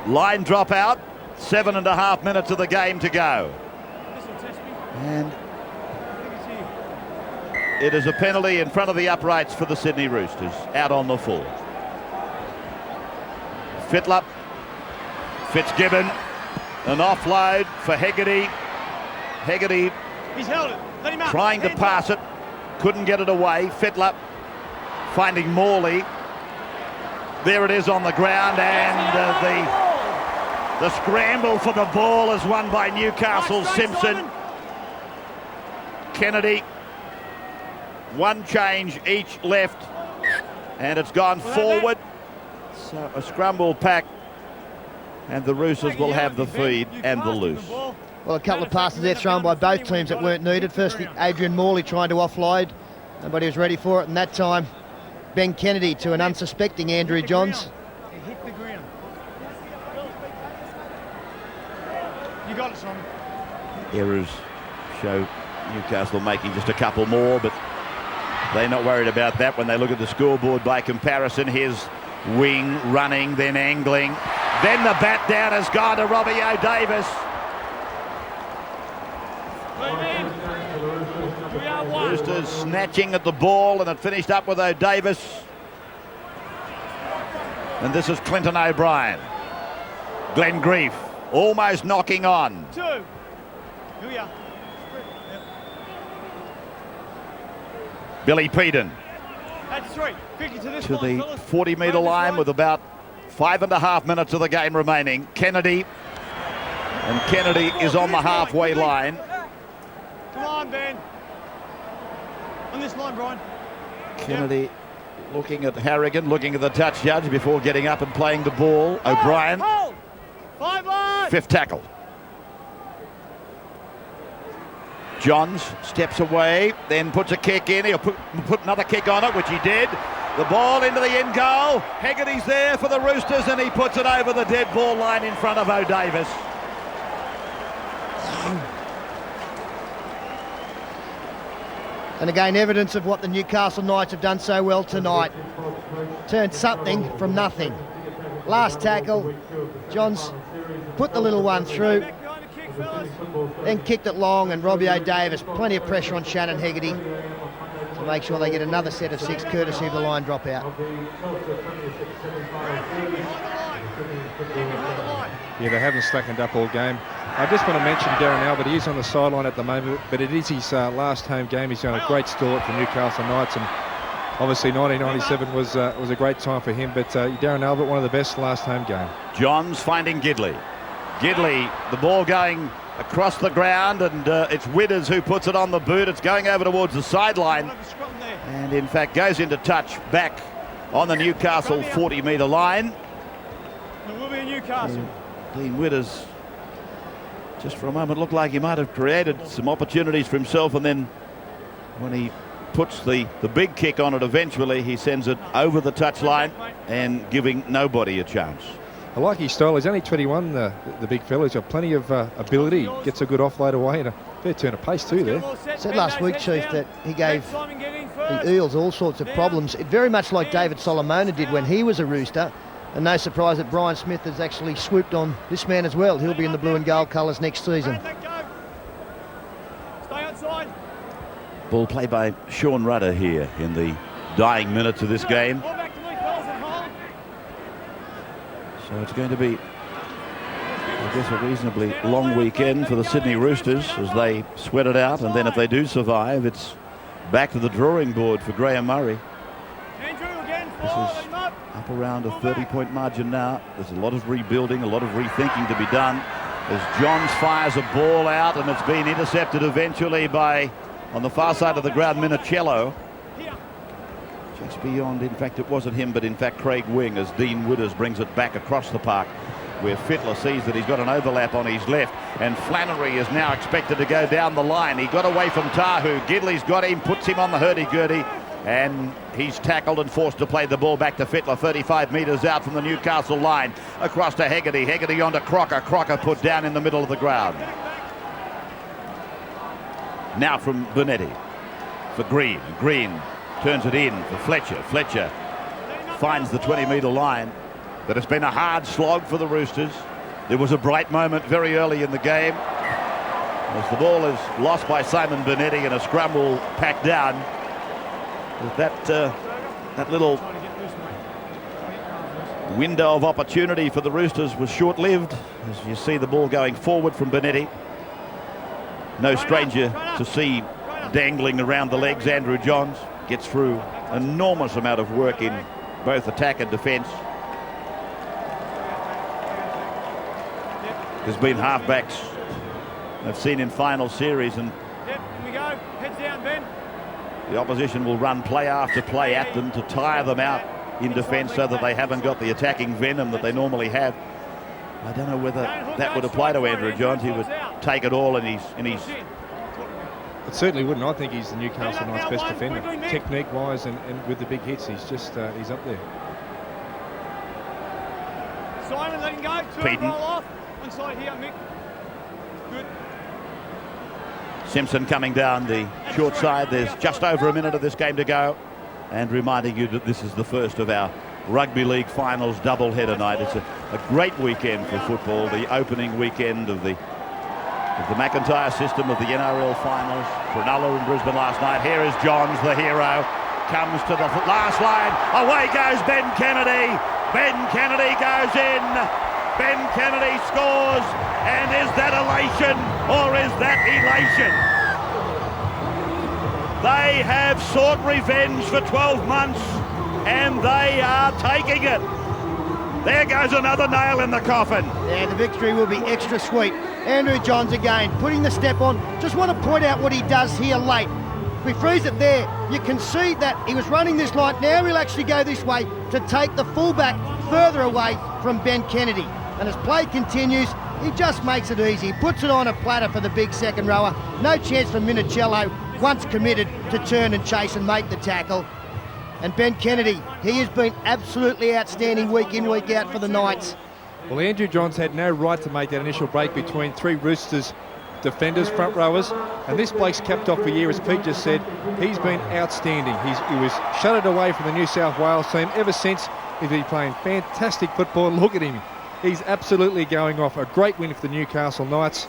Line drop out. 7.5 minutes of the game to go. And it is a penalty in front of the uprights for the Sydney Roosters, out on the full. Fittler, Fitzgibbon, an offload for Hegarty. Hegarty He's held it. Let him up. trying to Hands pass it, couldn't get it away. Fittler finding Morley. There it is on the ground, and the scramble for the ball is won by Newcastle Simpson. Kennedy, one change each left, and it's gone forward. So a scramble pack, and the Roosters will have the feed and the loose. Well, a couple of passes there thrown by both teams that weren't needed. Firstly, Adrian Morley trying to offload. Nobody was ready for it, and that time, Ben Kennedy to an unsuspecting Andrew Johns. He hit the ground. You got it, Simon. Errors show Newcastle making just a couple more, but they're not worried about that when they look at the scoreboard by comparison. Here's Wing running, then angling. Then the bat down has gone to Robbie O'Davis. Roosters snatching at the ball, and it finished up with O'Davis. And this is Clinton O'Brien. Glenn Grief almost knocking on. 2. Here we are. Billy Peden That's 3. Quickly to this to line, the fellas. 40-metre Round this line with about 5.5 minutes of the game remaining. Kennedy, and Kennedy is on the halfway line. Come on, Ben. On this line, Brian. Kennedy looking at Harrigan, looking at the touch judge before getting up and playing the ball. O'Brien, Hold. 5 lines. fifth tackle. Johns steps away, then puts a kick in. He'll put another kick on it, which he did. The ball into the end goal. Hegarty's there for the Roosters, and he puts it over the dead ball line in front of O'Davis. And again, evidence of what the Newcastle Knights have done so well tonight. Turned something from nothing. Last tackle, Johns put the little one through, then kicked it long, and Robbie O'Davis, plenty of pressure on Shannon Hegarty to make sure they get another set of 6 courtesy of the line dropout. Yeah, they haven't slackened up all game. I just want to mention Darren Albert. He is on the sideline at the moment, but it is his last home game. He's done a great start for Newcastle Knights, and obviously 1997 was a great time for him. But Darren Albert, one of the best last home game. Johns finding Gidley. Gidley, the ball going across the ground, and it's Widders who puts it on the boot. It's going over towards the sideline, and in fact goes into touch back on the Newcastle 40-metre line. It will be a Newcastle. Dean Widders, just for a moment, looked like he might have created some opportunities for himself, and then when he puts the big kick on it eventually, he sends it over the touchline and giving nobody a chance. I like his style. He's only 21, the big fella. He's got plenty of ability. Gets a good offload away and a fair turn of pace too there. Said last week, Chief, that he gave the Eels all sorts of problems. It very much like David Solomona did when he was a Rooster. And no surprise that Brian Smith has actually swooped on this man as well. He'll be in the blue and gold colours next season. Stay outside. Ball played by Sean Rudder here in the dying minutes of this game. Ball back to me, fellas, and hold. So it's going to be, I guess, a reasonably long weekend for the Sydney Roosters as they sweat it out. And then if they do survive, it's back to the drawing board for Graham Murray. Andrew again, This forward, is let him up. up around a 30-point margin now. There's a lot of rebuilding, a lot of rethinking to be done. As Johns fires a ball out, and it's been intercepted eventually by, on the far side of the ground, Minicello. Here. Just beyond, in fact, it wasn't him, but in fact Craig Wing, as Dean Widders brings it back across the park, where Fittler sees that he's got an overlap on his left, and Flannery is now expected to go down the line. He got away from Tahu. Gidley's got him, puts him on the hurdy-gurdy, and he's tackled and forced to play the ball back to Fittler, 35 metres out from the Newcastle line, across to Hegarty. Hegarty onto Crocker. Crocker put down in the middle of the ground. Now from Bonetti for Green. Green turns it in for Fletcher. Fletcher finds the 20-metre line. But it's been a hard slog for the Roosters. There was a bright moment very early in the game as the ball is lost by Simon Bonetti and a scrum will pack down. That little window of opportunity for the Roosters was short-lived, as you see the ball going forward from Bonetti. No stranger to see dangling around the legs. Andrew Johns gets through an enormous amount of work in both attack and defence. There's been halfbacks I've seen in final series, and Yep, here we go. Heads down, Ben. the opposition will run play after play at them to tire them out in defence so that they haven't got the attacking venom that they normally have. I don't know whether that would apply to Andrew Johns. He would take it all, and he's It certainly wouldn't. I think he's the Newcastle Knights' best defender. Technique-wise and with the big hits, he's just he's up there. Simon, let him go. Two Peden. roll off. One side here, Mick. Good. Simpson coming down the short side. There's just over a minute of this game to go, and reminding you that this is the first of our Rugby League Finals double-header night. It's a great weekend for football, the opening weekend of the McIntyre system of the NRL Finals. Cronulla in Brisbane last night. Here is Johns, the hero, comes to the last line. Away goes Ben Kennedy. Ben Kennedy goes in. Ben Kennedy scores. And is that elation or is that elation? They have sought revenge for 12 months and they are taking it. There goes another nail in the coffin. Yeah, the victory will be extra sweet. Andrew Johns again, putting the step on. Just want to point out what he does here late. If we freeze it there, you can see that he was running this line. Now he'll actually go this way to take the fullback further away from Ben Kennedy. And as play continues, he just makes it easy. He puts it on a platter for the big second rower. No chance for Minicello, once committed, to turn and chase and make the tackle. And Ben Kennedy, he has been absolutely outstanding week in, week out for the Knights. Well, Andrew Johns had no right to make that initial break between three Roosters defenders, front rowers, and this bloke's capped off a year, as Pete just said. He's been outstanding. He was shuttered away from the New South Wales team ever since. He's been playing fantastic football. Look at him. He's absolutely going off. A great win for the Newcastle Knights.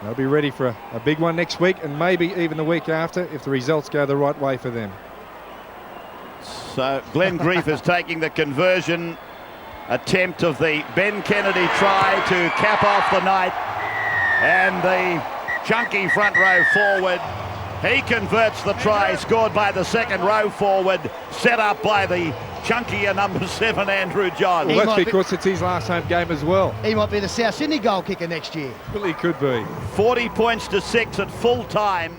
They'll be ready for a big one next week, and maybe even the week after if the results go the right way for them. So Glenn Grief is taking the conversion attempt of the Ben Kennedy try to cap off the night, and the chunky front row forward, he converts the try scored by the second row forward, set up by the chunkier number 7 Andrew Johns. Well, that's because it's his last home game as well. He might be the South Sydney goal kicker next year. Well, he could be. 40 points to 6 at full time.